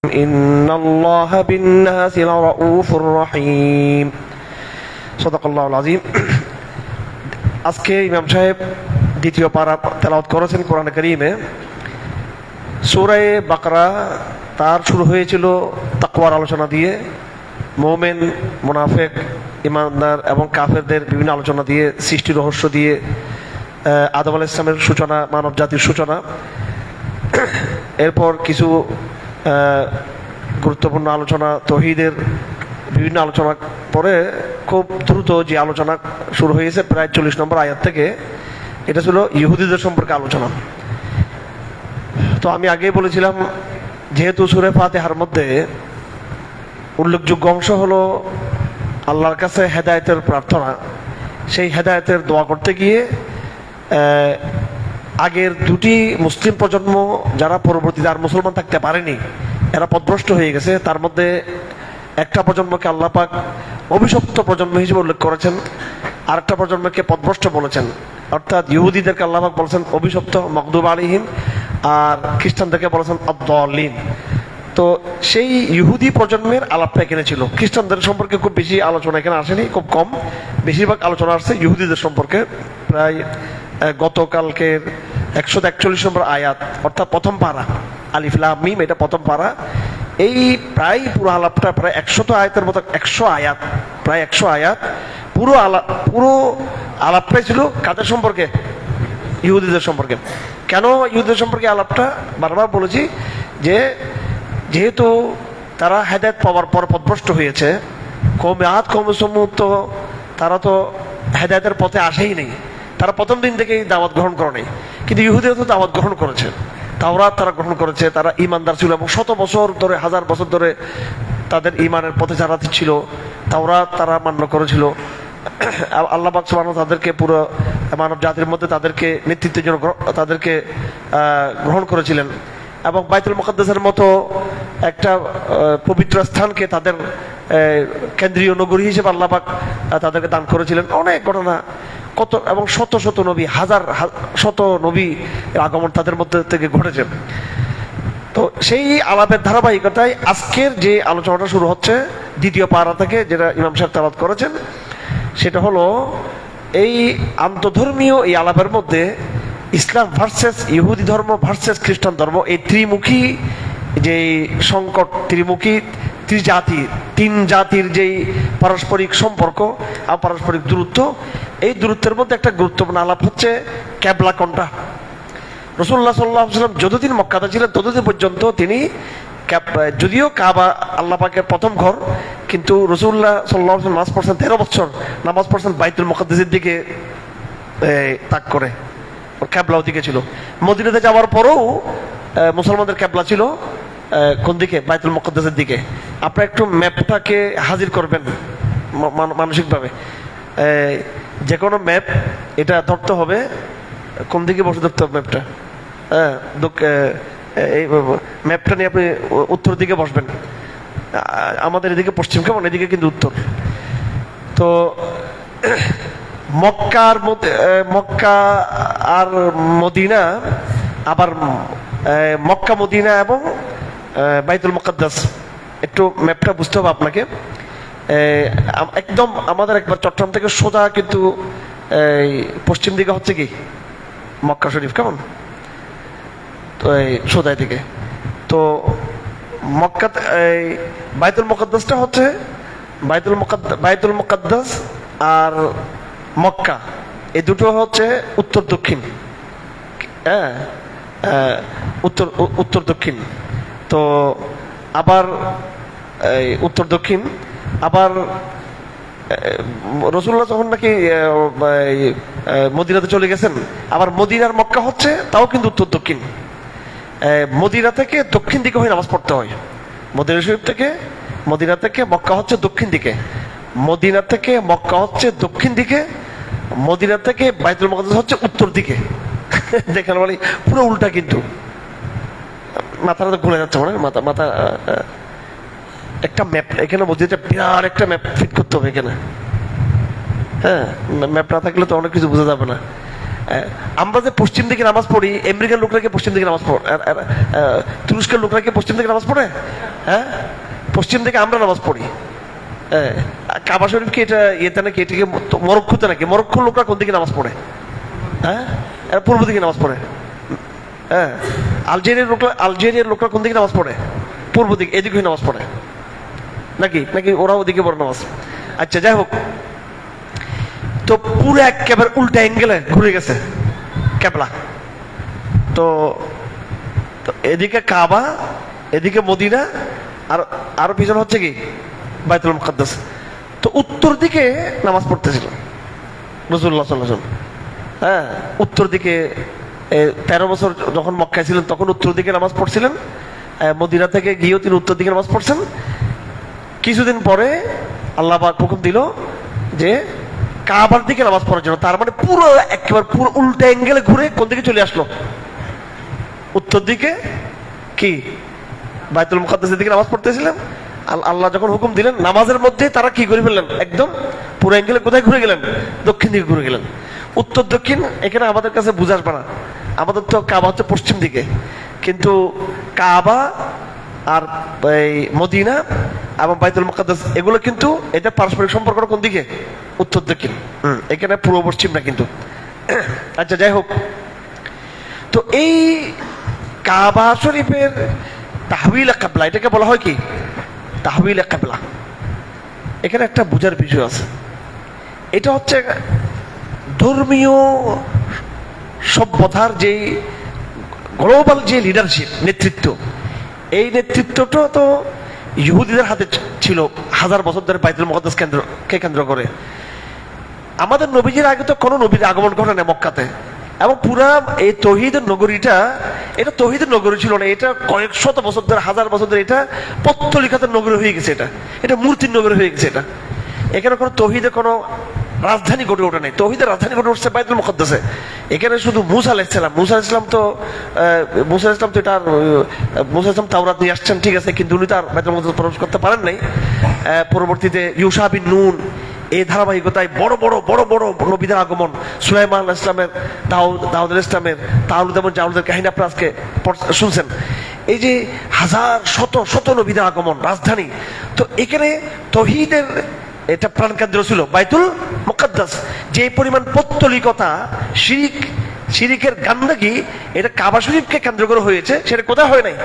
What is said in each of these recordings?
ইন্নাল্লাহা বিন-নাসি লারাউফুর রহিম। সাদাকাল্লাহুল আযীম। আজকে ইমাম সাহেব দ্বিতীয় পারা তেলাওয়াত করেছেন কোরআনে কারীমে। সূরা বাকরা তার শুরু হয়েছিল তাকওয়ার আলোচনা দিয়ে, মুমিন, মুনাফিক, ঈমানদার এবং কাফেরদের বিভিন্ন আলোচনা দিয়ে, সৃষ্টি রহস্য দিয়ে, আদম আলাইহিস সালামের সূচনা, মানব জাতির সূচনা। এরপর কিছু গুরুত্বপূর্ণ আলোচনা, তৌহিদের বিভিন্ন আলোচনা পরে খুব দ্রুত যে আলোচনা শুরু হয়েছে প্রায় 40 নম্বর আয়াত থেকে, এটা ছিল ইহুদিদের সম্পর্কে আলোচনা। তো আমি আগেই বলেছিলাম, যেহেতু সূরা ফাতিহার মধ্যে উল্লেখযোগ্য অংশ হলো আল্লাহর কাছে হেদায়েতের প্রার্থনা, সেই হেদায়েতের দোয়া করতে গিয়ে আগের দুটি মুসলিম প্রজন্ম যারা পরবর্তীতে আর মুসলমান থাকতে পারেনি, এরা পথভ্রষ্ট হয়ে গেছে। তার মধ্যে একটা প্রজন্মকে আল্লাহ পাক অভিশপ্ত প্রজন্ম হিসেবে উল্লেখ করেছেন, আরেকটা প্রজন্মকে পথভ্রষ্ট বলেছেন। অর্থাৎ ইহুদিদেরকে আল্লাহ পাক বলেছেন অভিশপ্ত, মাগদুব আলাইহিম, আর খ্রিস্টানদেরকে বলেছেন আদ-দাল্লিন। তো সেই ইহুদি প্রজন্মের আলাপটা এখানে ছিল। খ্রিস্টানদের সম্পর্কে খুব বেশি আলোচনা এখানে আসেনি, খুব কম। বেশিরভাগ আলোচনা আসছে ইহুদিদের সম্পর্কে। প্রায় গতকালকের 141 নম্বর আয়াত, অর্থাৎ প্রথম পারা, আলিফ লাম মিম, এটা প্রথম পারা। এই প্রায় পুরো আলাপটা প্রায় 100 আয়াতের মতো, 100 আয়াত, প্রায় 100 আয়াত। পুরো আলাপটাই ছিল কাদের সম্পর্কে? ইহুদিদের সম্পর্কে। কেন ইহুদিদের সম্পর্কে আলাপটা? বারবার বলেছি যে যেহেতু তারা হেদায়েত পাওয়ার পর পথভ্রষ্ট হয়েছে, কওমে আদ, কওমে সমুদ, তো তারা তো হেদায়েতের পথে আসেই নেই। তারা প্রথম দিন থেকেই দাওয়াত গ্রহণ করে নেই। কিন্তু ইহুদিরা তো দাওয়াত গ্রহণ করেছে, তাওরাত তারা গ্রহণ করেছে, তারা ঈমানদার ছিল এবং শত বছর ধরে, হাজার বছর ধরে তাদের ঈমানের পথে যারা ছিল, তাওরাত তারা মান্য করেছিল। আল্লাহ পাক সুবহানাহু ওয়া তাআলা তাদেরকে পুরো মানব জাতির মধ্যে তাদেরকে নেতৃত্বের জন্য তাদেরকে গ্রহণ করেছিলেন। এবং বাইতুল মুকাদ্দাসের মতো একটা পবিত্র স্থানকে তাদের কেন্দ্রীয় নগরী হিসেবে আল্লাহ পাক তাদেরকে দান করেছিলেন। অনেক ঘটনা, কত এবং শত শত নবী, হাজার শত নবী আগমন তাদের মধ্যে থেকে ঘটেছে। তো সেই আলাপের ধারাবাহিকতায় আজকের যে আলোচনাটা শুরু হচ্ছে দ্বিতীয় পারা থেকে, যেটা ইমাম সাহেব তেলাওয়াত করেছেন, সেটা হলো এই আন্তধর্মীয় এই আলাপের মধ্যে ইসলাম ভার্সেস ইহুদি ধর্ম ভার্সেস খ্রিস্টান ধর্ম, এই ত্রিমুখী যে সংকট, ত্রিমুখী ত্রিজাতি, তিন জাতির যেই পারস্পরিক সম্পর্ক আর পারস্পরিক দূরত্ব, এই দূরত্বের মধ্যে একটা গুরুত্বপূর্ণ আলাপ হচ্ছে ক্যাবলা কোনটা। রাসূলুল্লাহ সাল্লাল্লাহু আলাইহি ওয়াসাল্লাম যতদিন মক্কাতে ছিলেন ততদিন পর্যন্ত তিনি, যদিও কাবা আল্লাহ পাকের প্রথম ঘর, কিন্তু রাসূলুল্লাহ সাল্লাল্লাহু আলাইহি ওয়াসাল্লাম নামাজ পড়ছেন 13 বছর, নামাজ পড়ছেন বাইতুল মুকাদ্দাসের দিকে তাক করে, ক্যাবলাও দিকে ছিল। মদিনাতে যাওয়ার পরেও মুসলমানদের ক্যাবলা ছিল কোন দিকে? বাইতুল মুকাদ্দাসের দিকে। আপনারা একটু ম্যাপটাকে হাজির করবেন মানসিকভাবে। যে কোনো ম্যাপ এটা ধরতে হবে কোন দিকে বসে ধরতে হবে ম্যাপটা। হ্যাঁ, এই ম্যাপটা নিয়ে আপনি উত্তর দিকে বসবেন। আমাদের এদিকে পশ্চিম, কেমন? এদিকে কিন্তু উত্তর। তো মক্কার মধ্যে, মক্কা আর মদিনা, আবার মক্কা, মদিনা এবং বাইতুল মুকাদ্দাস, একটু ম্যাপটা বুঝতে হবে আপনাকে। একদম আমাদের একবার চট্টগ্রাম থেকে সোজা কিন্তু পশ্চিম দিকে হচ্ছে কি মক্কা শরীফ, কেমন? তো এই সোজা দিকে। তো মক্কা, বাইতুল মুকাদ্দাসটা হচ্ছে বাইতুল মুকাদ্দাস আর মক্কা, এই দুটো হচ্ছে উত্তর দক্ষিণ। হ্যাঁ, উত্তর দক্ষিণ। তো আবার উত্তর দক্ষিণ, আবার রাসূলুল্লাহ যখন নাকি মদিনাতে চলে গেছেন, আবার মদিনার মক্কা হচ্ছে তাও কিন্তু উত্তর দক্ষিণ। মদিনা থেকে দক্ষিণ দিকে হয়ে নামাজ পড়তে হয়। মদিনা শরীফ থেকে, মদিনা থেকে মক্কা হচ্ছে দক্ষিণ দিকে, মদিনা থেকে মক্কা হচ্ছে দক্ষিণ দিকে, মদিনা থেকে বাইতুল মুকাদ্দাস হচ্ছে উত্তর দিকে। দেখেন মানে পুরো উল্টা, কিন্তু মাথাটা ঘুরে যাচ্ছে, মানে মাথা একটা ম্যাপ এখানে মসজিদে বিরাট একটা ম্যাপ ফিট করতে হবে এখানে। হ্যাঁ, ম্যাপ না থাকলে তো অনেক কিছু বোঝা যাবে না। আমরা যে পশ্চিম দিকে নামাজ পড়ি, আমেরিকার লোকরা কি পশ্চিম দিকে নামাজ পড়ে? তুরস্কের লোকরা কি পশ্চিম দিকে নামাজ পড়ে? হ্যাঁ, পশ্চিম দিকে আমরা নামাজ পড়ি। হ্যাঁ, কাবা শরীফ কি এটা ইয়েতে নাকি, এটাকে মরক্কোতে নাকি? মরক্কোর লোকরা কোন দিকে নামাজ পড়ে? হ্যাঁ, এরা পূর্ব দিকে নামাজ পড়ে। হ্যাঁ, আলজেরিয়ার লোকরা কোন দিকে নামাজ পড়ে? পূর্ব দিকে, এদিকে নামাজ পড়ে নাকি? নাকি ওরা ওদিকে পড়ে নামাজ? আচ্ছা, যাই হোক, তো পুরো একেবারে উল্টা অ্যাঙ্গেলে ঘুরে গেছে ক্যাবলা। তো এদিকে কাবা, এদিকে মদিনা, আর আরো পিছনে হচ্ছে কি বাইতুল মুকাদ্দাস। তো উত্তর দিকে নামাজ পড়তেছিল রাসূলুল্লাহ সাল্লাল্লাহু আলাইহি ওয়াসাল্লাম। হ্যাঁ, উত্তর দিকে 13 বছর যখন মক্কায় ছিলেন তখন উত্তর দিকে নামাজ পড়ছিলেন। মদিনা থেকে গিয়েও তিনি উত্তর দিকে নামাজ পড়ছেন। কিছুদিন পরে আল্লাহ পাক হুকুম দিল যে কাবার দিকে নামাজ পড়ার জন্য। তার মানে পুরো একেবারে পুরো উল্টা অ্যাঙ্গেলে ঘুরে কোন দিকে চলে আসলো? উত্তর দিকে, কি বাইতুল মুকাদ্দাসের দিকে নামাজ পড়তেছিলেন। আল্লাহ যখন হুকুম দিলেন, নামাজের মধ্যে তারা কি করে ফেললেন? একদম পুরো অ্যাঙ্গেলে কোথায় ঘুরে গেলেন? দক্ষিণ দিকে ঘুরে গেলেন। উত্তর দক্ষিণ এখানে আমাদের কাছে বুঝে আসবে না, আমাদের তো কাবা হচ্ছে পশ্চিম দিকে, কিন্তু কাবা আর এই মদিনা এবং বাইতুল মুকাদ্দাস এগুলো কিন্তু এটা পারস্পরিক সম্পর্কটা কোন দিকে? উত্তর দক্ষিণ। এখানে পূর্ব পশ্চিম না কিন্তু। আচ্ছা, যাই হোক, তো এই কাবা শরীফের তাহবিল কিবলা, এটাকে বলা হয় কি তাহবিল কিবলা। এখানে একটা বুঝার বিষয় আছে। এটা হচ্ছে ধর্মীয় সভ্যতার যে গ্লোবাল যে লিডারশিপ, নেতৃত্ব, এই নেতৃত্বটা তো ইহুদিদের হাতে ছিল হাজার বছর ধরে বাইতুল মুকাদ্দাস কে কেন্দ্র করে। আমাদের নবীজির আগে তো কোনো নবীর আগমন ঘটে না মক্কাতে, এবং পুরা এই তৌহিদের নগরীটা, এটা তৌহিদের নগরী ছিল না, এটা কয়েক শত বছর ধরে, হাজার বছর ধরে এটা পত্তলিকাতের নগরী হয়ে গেছে, এটা মূর্তির নগরী হয়ে গেছে। এখানে কোনো তৌহিদের কোনো রাজধানী গড়ে ওঠে নাই। তৌহিদের রাজধানী গড়ে উঠছে বাইতুল মুকাদ্দাসে। এখানে শুধু মুসা আলাইহিস সালাম, মুসা আলাইহিস সালাম তো মুসা আলাইহিস সালাম তাওরাত নিয়ে আসছেন, ঠিক আছে, কিন্তু উনি তো আর বাইতুল মুকাদ্দাসে প্রবেশ করতে পারেন নাই। পরবর্তীতে ইউশা বিন নুন, এই ধারাবাহিকতায় বড় বড় বড় বড় নবীদের আগমন, সুলাইমান আলাইহিস সালামের, দাউদ আলাইহিস সালামের, তালুত এবং জালুতের কাহিনী আপনারা আজকে শুনছেন। এই যে হাজার শত শত নবীদের আগমন, রাজধানী, তো এখানে তৌহিদের এটা প্রাণকেন্দ্র ছিল বাইতুল মুকাদ্দাস। যে পরিমাণ পৌত্তলিকতা, শিরিকের গান্দাগি, এটা কাবা শরীফকে কেন্দ্র করে হয়েছে, সেটা কোথায় হয় নাই?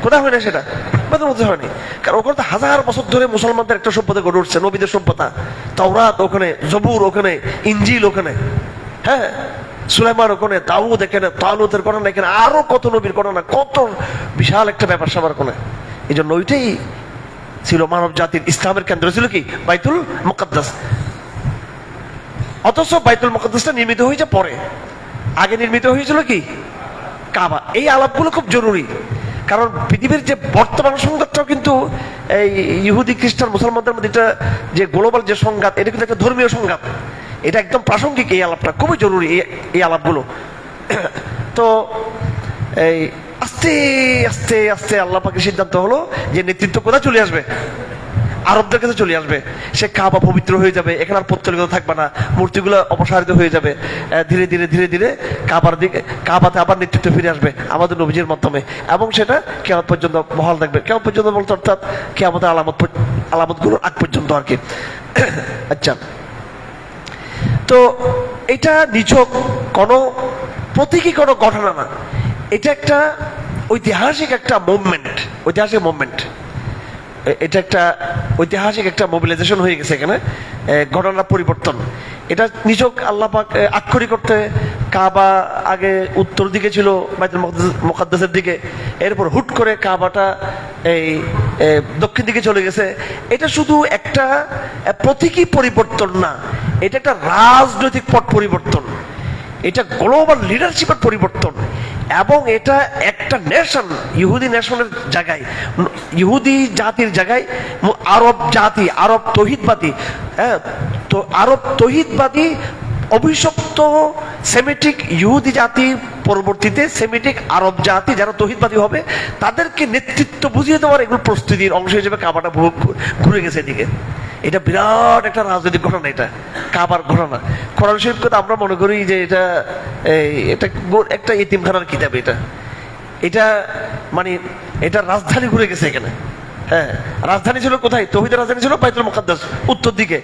কোথায় হয় না? সেটা বাইতুল মুকাদ্দাস হয়নি। কারণ ওখানে তো হাজার বছর ধরে মুসলমানদের একটা সভ্যতা গড়ে উঠছে, নবীদের সভ্যতা। তাওরাত ওখানে, জবুর ওখানে, ইনজিল ওখানে, হ্যাঁ, সুলাইমান ওখানে, দাউদ এখানে, তালুতের ঘটনা এখানে, আরো কত নবীর ঘটনা, কত বিশাল একটা ব্যাপার স্যাপার ওখানে। এই জন্য ওইটাই ছিল মানব জাতির, ইসলামের কেন্দ্র ছিল কি বাইতুল মুকাদ্দাস। অথচ বাইতুল মুকাদ্দাসটা নির্মিত হয়েছে পরে, আগে নির্মিত হয়েছিল কি কাবা। এই আলাপগুলো খুব জরুরি, কারণ পৃথিবীর যে বর্তমান সংঘাতটাও কিন্তু এই ইহুদি খ্রিস্টান মুসলমানদের মধ্যে এটা যে গ্লোবাল যে সংঘাত, এটা কিন্তু একটা ধর্মীয় সংঘাত। এটা একদম প্রাসঙ্গিক, এই আলাপটা খুবই জরুরি, এই আলাপগুলো। তো এই আস্তে আস্তে আস্তে আল্লাহ পাকের সিদ্ধান্ত হলো যে নেতৃত্ব কোথায় চলে আসবে? আরবদের কাছে চলে আসবে। সে কাবা পবিত্র হয়ে যাবে, এখানে আর পৌত্তলিকতা থাকবে না, মূর্তিগুলো অপসারিত হয়ে যাবে। ধীরে ধীরে ধীরে ধীরে কাবাতে আবার নেতৃত্ব ফিরে আসবে আমাদের নবীজির মাধ্যমে, এবং সেটা কিয়ামত পর্যন্ত বহাল থাকবে। কিয়ামত পর্যন্ত বলতে অর্থাৎ কিয়ামতের আলামতগুলোর আগ পর্যন্ত আর কি। আচ্ছা, তো এটা নিছক কোনো প্রতীকী কোনো ঘটনা না, এটা একটা ঐতিহাসিক একটা মুভমেন্ট, ঐতিহাসিক মুভমেন্ট। এটা একটা ঐতিহাসিক একটা মোবিলাইজেশন হয়ে গেছে এখানে, ঘটনার পরিবর্তন। এটা নিছক আল্লাহ পাক আক্ষরিক করতে কাবা আগে উত্তর দিকে ছিল বাইতুল মুকাদ্দাসের দিকে, এরপর হুট করে কাবাটা এই দক্ষিণ দিকে চলে গেছে। এটা শুধু একটা প্রতীকী পরিবর্তন না, এটা একটা রাজনৈতিক পট পরিবর্তন, এটা গ্লোবাল লিডারশিপের পরিবর্তন, এবং এটা একটা নেশন, ইহুদি নেশনের জায়গায়, ইহুদি জাতির জায়গায় আরব জাতি, আরব তৌহিদবাদী, হ্যাঁ, তো আরব তৌহিদবাদী অভিশপ্ত সেমিটিক ইহুদি জাতি, পরবর্তীতে সেমিটিক আরব জাতি যারা তৌহিদবাদী হবে, তাদেরকে নেতৃত্ব বুঝিয়ে দেওয়ার এগুলো প্রস্তুতির অংশ হিসেবে কাবাটা ঘুরে গেছে এদিকে। এটা বিরাট একটা রাজনৈতিক ঘটনা, এটা কাবার ঘটনা। কোরআন শরীফ কথা আমরা মনে করি যে এটা একটা এতিমখানার কিতাব। এটা এটা মানে এটা রাজধানী ঘুরে গেছে এখানে। হ্যাঁ, রাজধানী ছিল কোথায়? তৌহিদের রাজধানী ছিল বাইতুল মুকাদ্দাস উত্তর দিকে।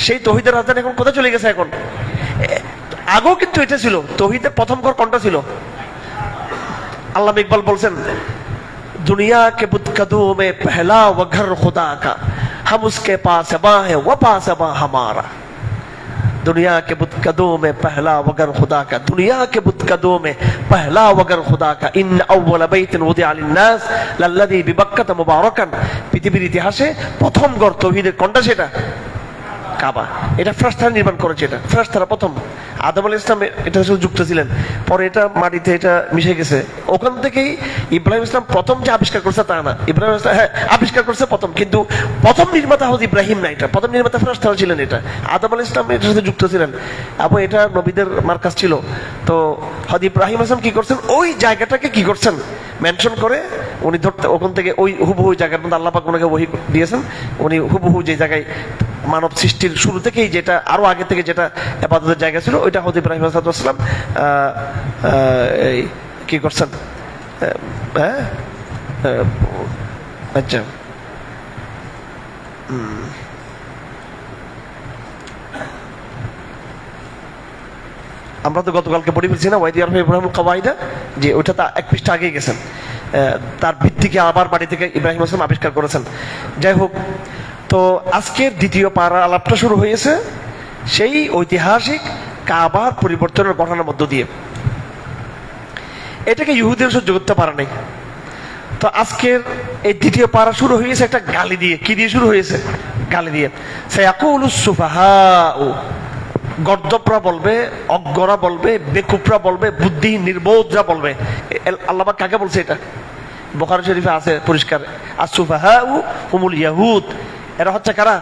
সেই তৌহিদের রাজধানী এখন কোথায় চলে গেছে? এখন আগেও কিন্তু এটা ছিল। তৌহিদের প্রথম ঘর কোনটা ছিল? আল্লামা ইকবাল বলছেন, दुनिया के बुतकदों में पहला वो घर खुदा का, हम उसके पासबा है वो पासबा हमारा। दुनिया के बुतकदों में पहला वगर खुदा का, दुनिया के बुतकदों में पहला वगर खुदा का, इन अव्वल बैतिन वुदिअ लिन्नास लल्लज़ी बिबक्कत मुबारकान। পৃথিবীর ইতিহাসে প্রথম ঘর তৌহিদের কোনটা? সেটা কাবা। এটা ফেরেশতারা নির্মাণ করেছে। এটা ফেরেশতারা প্রথম, আদম আলাইহিস সালাম এটা যুক্ত ছিলেন, পরে এটা মাটিতে এটা মিশে গেছে। ওখান থেকেই ইব্রাহিম ইসলাম প্রথম যে আবিষ্কার করছে তা না। ইব্রাহিম ইসলাম হ্যাঁ আবিষ্কার করছে প্রথম, কিন্তু প্রথম নির্মাতা হচ্ছে ইব্রাহিম না, এটা প্রথম নির্মাতা ফেরেশতারা ছিলেন। এটা আদম আলাইহিস সালাম এটার সাথে যুক্ত ছিলেন এবং এটা নবীদের মার্কাজ ছিল। তো হযরত ইব্রাহিম আলাইহিস সালাম কি করছেন? ওই জায়গাটাকে কি করছেন মেনশন করে উনি ধরতে, ওখান থেকে ওই হুবহু জায়গার মধ্যে আল্লাহ পাক ওনাকে ওহী দিয়েছেন। উনি হুবহু যে জায়গায় মানব সৃষ্টির শুরু থেকেই যেটা আরো আগে থেকে যেটা ইবাদতের জায়গা ছিল ওইটা হযরত ইব্রাহিম আলাইহিস সালাম কি করছেন? হ্যাঁ আচ্ছা আমরা তো গতকালকে পড়ে ফেলছি না ওয়াইদ ইয়ারফা ইব্রাহিম কাওয়াইদা, যে ওইটা তা এক পৃষ্ঠা আগেই গেছেন। তার ভিত্তিকে আবার বাড়ি থেকে ইব্রাহিম আলাইহিস সালাম আবিষ্কার করেছেন। যাই হোক, তো আজকের দ্বিতীয় পারা আলাপটা শুরু হয়েছে সেই ঐতিহাসিক কাবার পরিবর্তনের ঘটনার মধ্য দিয়ে। এটাকে ইহুদিরা সহ্য করতে পারে নাই। তো আজকের এই দ্বিতীয় পারা শুরু হয়েছে একটা গালি দিয়ে। কি দিয়ে শুরু হয়েছে? গালি দিয়ে। সায়াকুলুস সুফাহাউ, গর্দবরা বলবে, অজ্ঞরা বলবে, বেকুফরা বলবে, বুদ্ধিহীন নির্বোধরা বলবে। আল্লাহ পাক কাকে বলছে? এটা বুখারী শরীফে আছে পরিষ্কার, আস-সুফাহাউ হুমুল ইয়াহুদ। এরা হচ্ছে কারা?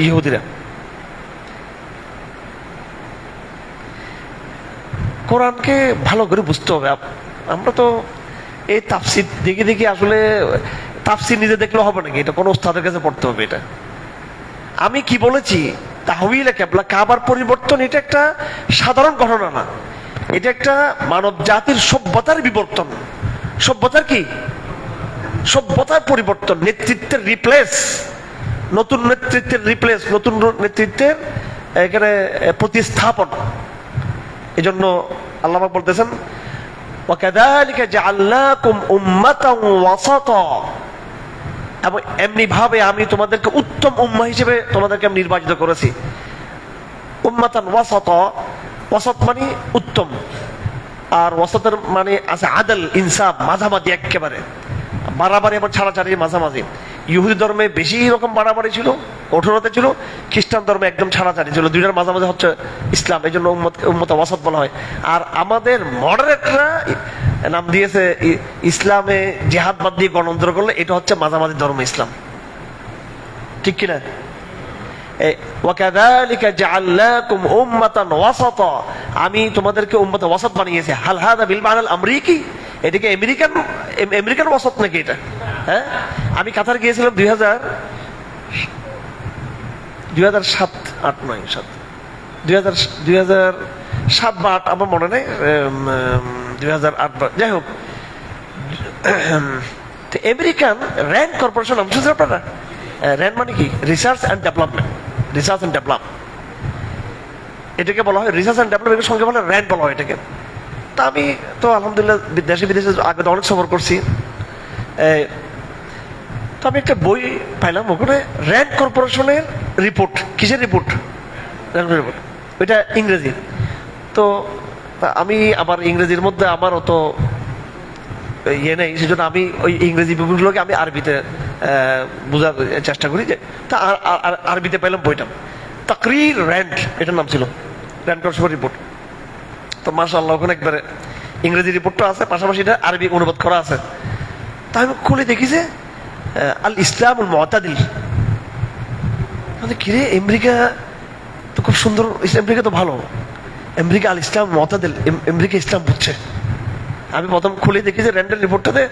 ইহুদিরা। কোরআনকে ভালো করে বুঝতে হবে। আমরা তো এই তাফসীর দেখে দেখে আসলে তাফসীর নিজে দেখলে হবে নাকি? এটা কোনো ওস্তাদের কাছে পড়তে হবে। এটা আমি কি বলেছি, তাহওয়িলে কিবলা, কাবার পরিবর্তন, এটা একটা সাধারণ ঘটনা না। এটা একটা মানব জাতির সভ্যতার বিবর্তন। সভ্যতার কি? সভ্যতার পরিবর্তন, নেতৃত্বের রিপ্লেস, নতুন নেতৃত্বের রিপ্লেস, নতুন নেতৃত্বের এখানে প্রতিস্থাপন। এই জন্য আল্লাহ পাক বলতেছেন, ওয়াকাযালিকা জাআলনাকুম উম্মাতান ওয়াসাতা, এবং এমনি ভাবে আমি তোমাদেরকে উত্তম উম্মাহ হিসেবে তোমাদেরকে আমি নির্বাচিত করেছি। উম্মাতান ওয়াসাতা, ওয়াসাত মানে উত্তম, আর ওয়াসাতের মানে আছে আদল, ইনসাফ, মাঝামাঝি, একেবারে বাড়াবাড়ি এবং ছাড়াছাড়ি মাঝামাঝি। ইহুদি ধর্মে বেশি রকম বাড়াবাড়ি ছিল, কঠোরতা ছিল। খ্রিস্টান ধর্মে একদম ছাড়াছাড়ি ছিল। দুইটার মাঝামাঝি হচ্ছে ইসলাম। এই জন্য উম্মত ওয়াসাত বলা হয়। আর আমাদের মডারেটরা নাম দিয়েছে ইসলামে জিহাদ বাদ দিয়ে গণতন্ত্র করলে এটা হচ্ছে মাঝামাঝি ধর্ম ইসলাম। ঠিক কিনা? ওয়াকাযালিকা জাআলনাকুম উম্মাতান ওয়াসাতা, আমি তোমাদেরকে উম্মত ওয়াসাত বানিয়েছি। হাল হাযা বিল মানাল আমরিকি, এটাকে আমেরিকান ওয়াসাত নাকি এটা? হ্যাঁ, আমি কাতার গিয়েছিলাম 2007 বা 8 আমার মনে নেই, 2008 যাই হোক। আমেরিকান র্যান্ড কর্পোরেশন নাম শুনছেন আপনারা? র্যান্ড মানে কি? Research and development. Research and develop এটাকে বলা হয়। রিসার্চ অ্যান্ড ডেভেলপমেন্টের সঙ্গে বলে র্যান্ড বলা হয় এটাকে। তা আমি তো আলহামদুলিল্লাহ দেশে বিদেশে আগে তো অনেক সফর করছি। তো আমি একটা বই পাইলাম, ওখানে র্যান্ড কর্পোরেশনের রিপোর্ট। কিসের রিপোর্ট? RAND report. ওইটা ইংরেজি। তো আমি আবার ইংরেজির মধ্যে আমার অত ইয়ে নেই, সেজন্য আমি ওই ইংরেজি বইগুলোকে আমি আরবিতে বোঝার চেষ্টা করি। যে তা আরবিতে পাইলাম বইটা, তাকরির র্যান্ড এটার নাম ছিল, র্যান্ড কর্পোরেশন রিপোর্ট। তো মাশাআল্লাহ ওখানে একবারে ইংরেজি রিপোর্টটা আছে, পাশাপাশি এটা আরবি অনুবাদ করা আছে। তা আমি খুলে দেখি যে আল ইসলামুল মুতাদিল। কিরে, আমেরিকা তো খুব সুন্দর, আমেরিকা তো ভালো, আমেরিকা আল ইসলাম মুতাদিল, আমেরিকা ইসলাম বুঝছে। আমি প্রথম খুলে দেখি যে র্যান্ডের রিপোর্টটাতে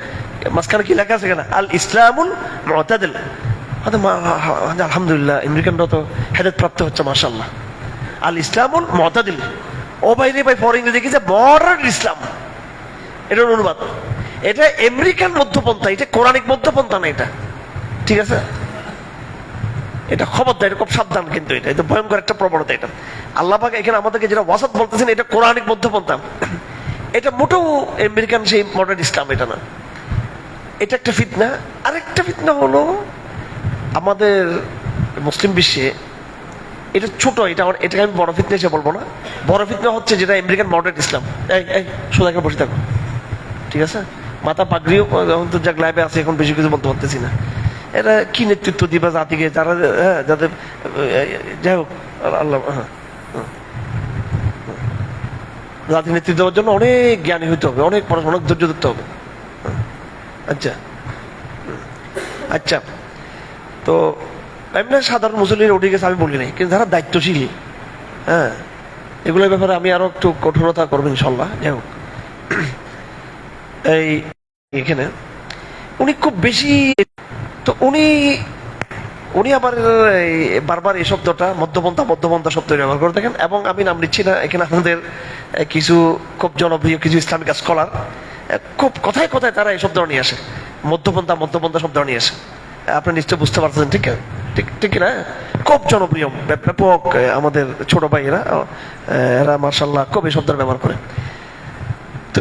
মাঝখানে কি লেখা আছে কেনা, আল ইসলামুল মুতাদিল। আলহামদুলিল্লাহ, আমেরিকানরা তো হেদায়েত প্রাপ্ত হচ্ছে, মাশাআল্লাহ। আল ইসলামুল মুতাদিল। ও বাইরে ভাই ফর ইংরেজি দেখি যে মডার্ন ইসলাম, এটার অনুবাদ। এটা আমেরিকান মধ্যপন্থা, এটা কোরআনিক মধ্যপন্থা না এটা, ঠিক আছে? এটা খবরদার, এটা খুব সাবধান, কিন্তু এটা ভয়ঙ্কর একটা প্রবণতা। এটা আল্লাহ পাক এখানে আমাদেরকে যেটা ওয়াসাত বলতেছেন, এটা কোরআনিক মধ্যপন্থা, এটা মোটেও আমেরিকান সেই মডার্ন ইসলাম এটা না। এটা একটা ফিতনা। আরেকটা ফিতনা হলো আমাদের মুসলিম বিশ্বে, এটা ছোট, এটাকে আমি বড় ফিতনা হিসেবে বলবো না। বড় ফিতনা হচ্ছে যেটা আমেরিকান মডার্ন ইসলাম। এই সোজা করে বসে থাকো, ঠিক আছে? মাথা পাগড়িও তো যা লাইভে আছে, এখন বেশি কিছু বলতে পারতেছি না। এরা কি নেতৃত্ব দিবা জাতিকে, যারা যাদের যাই হোক, আল্লাহ জাতি নেতৃত্ব দেওয়ার জন্য অনেক জ্ঞানী হইতে হবে, অনেক পড়াশোনা, অনেক ধৈর্য ধরতে হবে। আচ্ছা আচ্ছা, তো এমনি সাধারণ মুসলিমের উঠে গেছে আমি বলি নাই, কিন্তু যারা দায়িত্বশীল, হ্যাঁ, এগুলোর ব্যাপারে আমি আরো একটু কঠোরতা করবো ইনশাল্লাহ। যাই হোক, এই এখানে উনি খুব বেশি, তো উনি আবার বারবার এই শব্দটা মধ্যপন্থা শব্দ ব্যবহার করে দেখেন। এবং আমি নাম নিচ্ছি না, এখানে আমাদের কিছু খুব জনপ্রিয় কিছু ইসলামিক স্কলার খুব কথায় কথায় তারা এই শব্দ নিয়ে আসে, মধ্যপন্থা শব্দ নিয়ে আসে। আপনি নিশ্চয় বুঝতে পারছেন, ঠিক ঠিক ঠিক না? খুব জনপ্রিয়, ব্যাপক আমাদের ছোট ভাইয়েরা, এরা মার্শাল্লাহ খুব এই শব্দের ব্যবহার করে। তো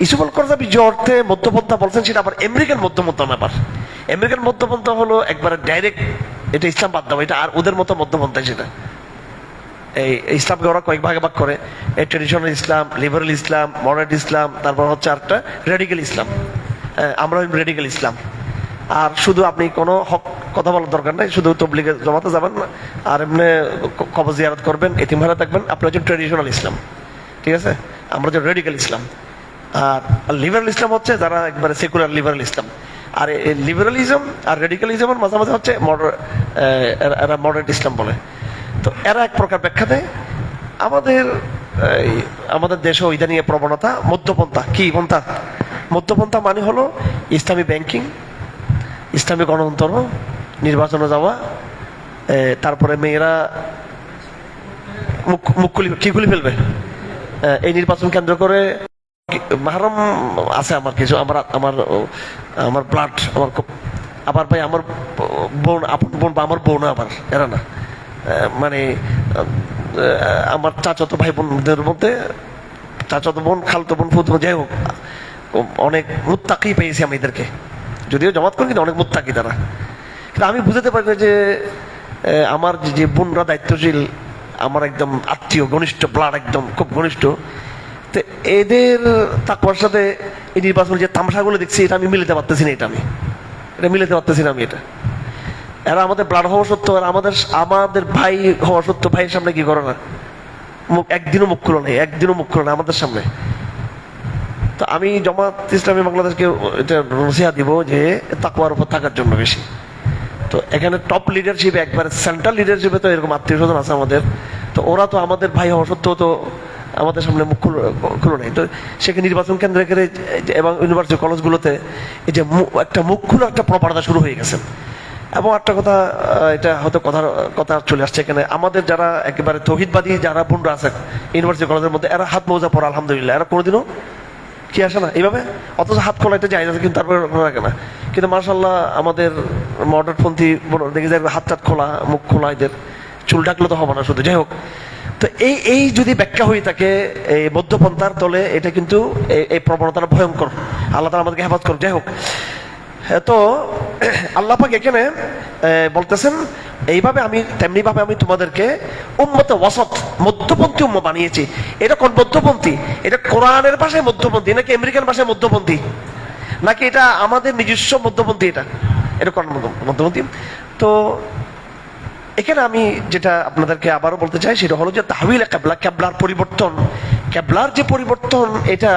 ইসুফুল করজাবি যে অর্থে মধ্যপন্থা বলছেন, সেটা আবার আমেরিকান মধ্যপন্থা না। আবার আমেরিকান মধ্যপন্থা হলো একবারে ডাইরেক্ট, এটা ইসলাম বাদ দাও, এটা আর ওদের মতো মধ্যপন্থা। সেটা এই ইসলামকে ওরা কয়েক ভাগে ভাগ করে, এই ট্রেডিশনাল ইসলাম, লিবারেল ইসলাম, মডার্ন ইসলাম, তারপর হচ্ছে আরেকটা রেডিক্যাল ইসলাম। আমরা রেডিক্যাল ইসলাম। আর শুধু আপনি কোনো হক কথা বলার দরকার নাই, শুধু তবলিগে জমাতে যাবেন আর এমনি কবর জিয়ারত করবেন, এতিমখানা থাকবেন, আপনি হচ্ছেন ট্রেডিশনাল ইসলাম, ঠিক আছে? আমরা হচ্ছে রেডিক্যাল ইসলাম। আর লিবারেল ইসলাম হচ্ছে যারা একবারে সেকুলার লিবারেল ইসলাম। আর লিবারালিজম আর রেডিক্যালিজমের মাঝামাঝি হচ্ছে এরা মডার্ন ইসলাম বলে। তো এরা এক প্রকার ব্যাখ্যা দেয়। আমাদের দেশে ইদানিং প্রবণতা মধ্যপন্থা। কি পন্থা? মধ্যপন্থা মানে হলো ইসলামী ব্যাংকিং, ইসলামী গণতন্ত্র, নির্বাচনে যাওয়া, তারপরে মেয়েরা মুখ খুলে ফেলবে এই নির্বাচন কেন্দ্র করে। মাহরম আছে আমার কিছু, আমার ব্লাড, আমার খুব, আবার ভাই আমার বোন, আপন বোন বা আমার বোন, আবার এরা না, মানে আমার চাচাতো ভাই বোনদের মধ্যে, চাচাতো বোন, খালতো বোন, ফুতো, যাই হোক, অনেক মুত্তাকি পেয়েছি আমি এদেরকে, যদিও জমাত করি কিন্তু অনেক মুত্তাকি তারা। কিন্তু আমি বুঝতে পারি না যে আমার যে বোনরা দায়িত্বশীল, আমার একদম আত্মীয়, ঘনিষ্ঠ, ব্লাড একদম খুব ঘনিষ্ঠ, তো এদের তাকওয়ার সাথে এই নির্বাচন যে তামাশাগুলো দেখছি, এটা আমি মিলাতে পারতেছি না। এটা মিলাতে পারতেছি না আমি। এরা আমাদের ব্লাড হওয়া সত্ত্বেও, আমাদের ভাই হওয়া সত্ত্বেও ভাইয়ের সামনে কি করে না, একদিনও মুখ খুলো নাই, আমাদের সামনে। তো আমি জামাত ইসলামী বাংলাদেশকে এটা নসিহত দিব যে তাকওয়ার উপর থাকার জন্য বেশি। তো এখানে টপ লিডারশিপে, একবারে সেন্ট্রাল লিডারশিপে তো এরকম আত্মীয় স্বজন আছে আমাদের, তো ওরা তো আমাদের ভাই হওয়া সত্ত্বেও তো আমাদের সামনে মুখ খুলো নাই। তো সেখানে নির্বাচন কেন্দ্রে এবং ইউনিভার্সিটি কলেজগুলোতে এই যে একটা মুখ খুলো একটা প্রবণতা শুরু হয়ে গেছে। এবং একটা কথা, এটা হয়তো কথা চলে আসছে এখানে, আমাদের যারা একেবারে তৌহিদবাদী যারা বোনরা আছে ইউনিভার্সিটি কলেজের মধ্যে, এরা হাত মোজা পড়া আলহামদুলিল্লাহ, এরা কোনোদিনও কি আসে না এইভাবে, অথচ হাত খোলা এটা যায় না, কিন্তু তারপরে রাখে না। কিন্তু মার্শাল্লাহ আমাদের মডার্নপন্থী দেখি যায় হাত খোলা, মুখ খোলা, এদের চুল ঢাকলে তো হবে না শুধু। যাই হোক, তো এই যদি ব্যাখ্যা হয়ে থাকে এই মধ্যপন্থার তলে, এটা কিন্তু এই প্রবণতাটা ভয়ঙ্কর। আল্লাহ তাআলা আমাদেরকে হেফাজত করুন। যাই হোক, তো আল্লাহ পাক এখানে বলতেছেন এইভাবে তেমনি ভাবে আমি তোমাদেরকে উম্মতে ওয়াসাত, মধ্যপন্থী উম্মত বানিয়েছি। এটা কোন মধ্যপন্থী? এটা কোরআনের ভাষায় মধ্যপন্থী, নাকি আমেরিকান ভাষায় মধ্যপন্থী, নাকি এটা আমাদের নিজস্ব মধ্যপন্থী? এটা কোন মধ্যপন্থী? তো এখানে আমি যেটা আপনাদেরকে আবারও বলতে চাই, সেটা হলো যে তাহওয়িল কিবলা, কিবলার পরিবর্তন, কিবলার যে পরিবর্তন, এটা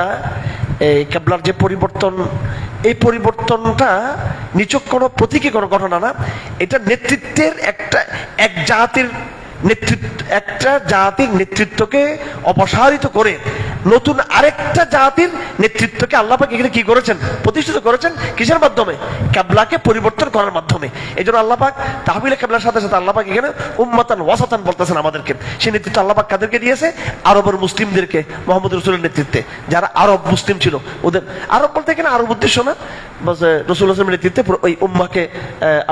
এই কিবলার যে পরিবর্তন, এই পরিবর্তনটা নিছক কোনো প্রতীকী কোনো ঘটনা না। এটা নেতৃত্বের একটা জাতির নেতৃত্বকে অপসারিত করে নতুন আরেকটা জাতির নেতৃত্বকে আল্লাহ পাক এখানে কি করেছেন, প্রতিষ্ঠিত করেছেন কিসের মাধ্যমে? কিবলাকে পরিবর্তন করার মাধ্যমে। এই জন্য আল্লাহ পাক তাহবিলে কিবলার সাথে সাথে আল্লাহ পাক এখানে উম্মাতান ওয়াসাতান বলতেছেন আমাদেরকে। সেই নেতৃত্ব আল্লাহ পাক কাদেরকে দিয়েছে? আরবের মুসলিমদেরকে, মুহাম্মদ রাসূলের নেতৃত্বে। যারা আরব মুসলিম ছিল ওদের, আরব বলতে এখানে আরব উদ্দেশ্য না, রাসূলুল্লাহ সাল্লাল্লাহু আলাইহি ওয়াসাল্লামের নেতৃত্বে ওই উম্মাহকে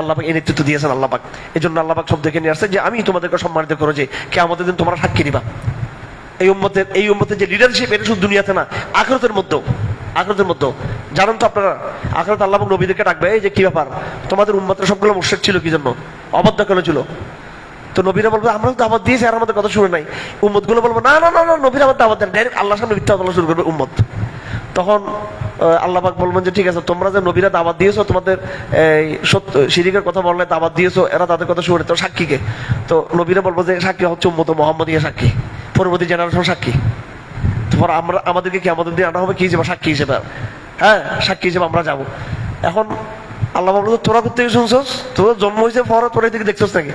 আল্লাহ পাক এই নেতৃত্ব দিয়েছেন আল্লাহ পাক। এই জন্য আল্লাহ পাক শব্দ এখানে আসছে যে আমি তোমাদেরকে সম্মানিত করো যে কিয়ামতের দিন তোমরা সাক্ষী দিবা। এই উম্মতের যে লিডারশিপ, এটা শুধু দুনিয়াতে না, আখিরাতের মধ্যেও। জানেন তো আপনারা, আখিরাতে আল্লাহ পাক নবীদেরকে ডাকবে, এই যে কি ব্যাপার, তোমাদের উম্মতের সবগুলো মুশরিক ছিল, কি জন্য? অবাধ্য কেন ছিল? তো নবীরা বলবে আমরা তো দাওয়াত দিয়েছি আর আমাদের কথা শুনে নাই। উম্মত গুলো বলবো না না না না, নবীরা আমার দাওয়াত দেন, ডাইরেক্ট আল্লাহর সামনে মিথ্যা বলা শুরু করবে উম্মত। তখন আল্লাহ পাক বলবেন যে ঠিক আছে, তোমরা যে নবীরা দাওয়াত দিয়েছো, তোমাদের এই শিরিকের কথা বললে দাওয়াত দিয়েছো, এরা তাদের কথা শুনে, তো সাক্ষীকে? তো নবীরা বলবো যে সাক্ষী হচ্ছে উম্মত মুহাম্মদীয় সাক্ষী, পরবর্তী জেনারেশন সাক্ষী। তারপর আমাদেরকে কি আমাদের দিয়ে আনা হবে কি হিসেবে? সাক্ষী হিসেবে। হ্যাঁ, সাক্ষী হিসেবে আমরা যাবো। এখন আল্লাহ বলতো তোরা করতে শুনছস, তোর জন্ম হয়েছে পরে তোরা এদিকে দেখছস নাকি?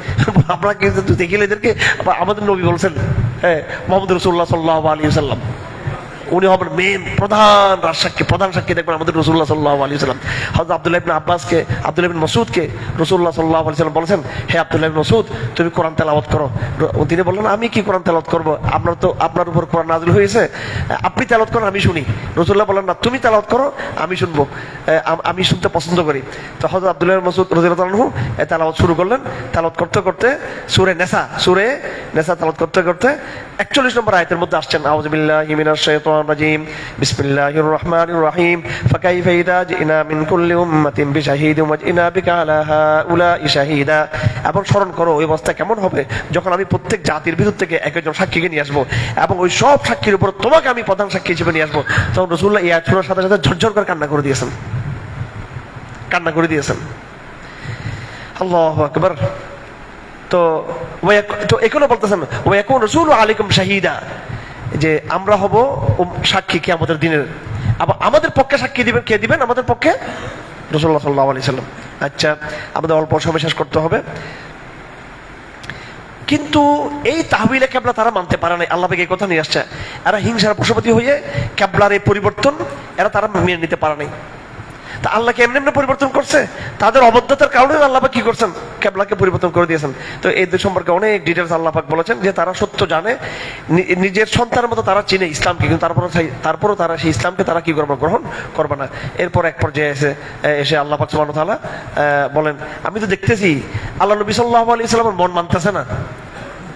আমরা কি তুই দেখিলে এদেরকে? আমাদের নবী বলছেন, হ্যাঁ, মুহাম্মদ রাসূলুল্লাহ সাল্লাল্লাহু আলাইহি ওয়াসাল্লাম উনি হবেন মেন প্রধান সাক্ষী দেখবেন আমাদের রাসূলুল্লাহ সাল্লাল্লাহু আলাইহি ওয়াসাল্লাম। হযরত আব্দুল্লাহ ইবনে আব্বাসকে, আব্দুল্লাহ ইবনে মাসউদকে রাসূলুল্লাহ সাল্লাল্লাহু আলাইহি ওয়াসাল্লাম বলেছেন, হে আব্দুল্লাহ ইবনে মাসউদ, তুমি কোরআন তেলাওয়াত করো। তিনি বললেন, আমি কি কোরআন তেলাওয়াত করব? আপনার উপর কোরআন নাযিল হয়েছে, আপনি তেলাওয়াত করেন, আমি শুনি। রাসূলুল্লাহ বললেন, না, তুমি তেলাওয়াত করো, আমি শুনবো, আমি শুনতে পছন্দ করি। তো হযরত আব্দুল্লাহ ইবনে মাসউদ রাদিয়াল্লাহু আনহু তেলাওয়াত শুরু করলেন। তেলাওয়াত করতে করতে সূরা নেসা তেলাওয়াত করতে করতে 41 নম্বর আয়াতের মধ্যে আসছেন, আউযু বিল্লাহি মিনাশ শাইতানির রাজিম, বিসমিল্লাহির রহমানির রহিম, ফাকাইফা ইযা জিনা মিন কুল্লি উম্মাতিন বিশাহিদিন ওয়া জিনা বিকা আলা হাউলাই শাহিদা। এবং স্মরণ করো ওই অবস্থা কেমন হবে যখন আমি প্রত্যেক জাতির ভিতর থেকে একজন সাক্ষীকে নিয়ে আসবো এবং ওই সব সাক্ষীর উপর তোমাকে আমি প্রধান সাক্ষী হিসেবে নিয়ে আসবো। তখন রাসূলুল্লাহ এই আয়াত শোনার সাথে সাথে ঝরঝর করে কান্না করে দিয়েছেন। আল্লাহু আকবার। তো এখনো বলতেছেন ওয়াকুন রাসূলু আলাইকুম শাহিদা, যে আমরা হব সাক্ষী কিয়ামতের দিনের। আবার আমাদের পক্ষে সাক্ষী দিবেন, কে দিবেন আমাদের পক্ষে? রাসূলুল্লাহ সাল্লাল্লাহু আলাইহি সাল্লাম। আচ্ছা, আমাদের অল্প সময় শেষ করতে হবে। কিন্তু এই তাহবিলে কিবলা তারা মানতে পারে নাই। আল্লাহ পাক এই কথা নিয়ে আসছে, এরা হিংসার বশবর্তী হয়ে কিবলার এই পরিবর্তন তারা মেনে নিতে পারে নাই। তা আল্লাহকে এমনি পরিবর্তন করছে, তাদের অবদ্ধতার কারণে আল্লাহ পাক কি করছেন? কিবলাকে পরিবর্তন করে দিয়েছেন। তো এদের সম্পর্কে অনেক ডিটেলস আল্লাহ পাক বলেছেন যে তারা সত্য জানে, নিজের সন্তানের মতো তারা চিনে ইসলামকে, কিন্তু তারপরও তারা সেই ইসলামকে তারা কি করবে? গ্রহণ করবে না। এরপর এক পর্যায়ে এসে আল্লাহ পাক সুবহানাহু ওয়া তাআলা বলেন, আমি তো দেখতেছি আল্লাহ নবী সাল্লাল্লাহু আলাইহি ওয়াসাল্লামের মন মানতেছে না।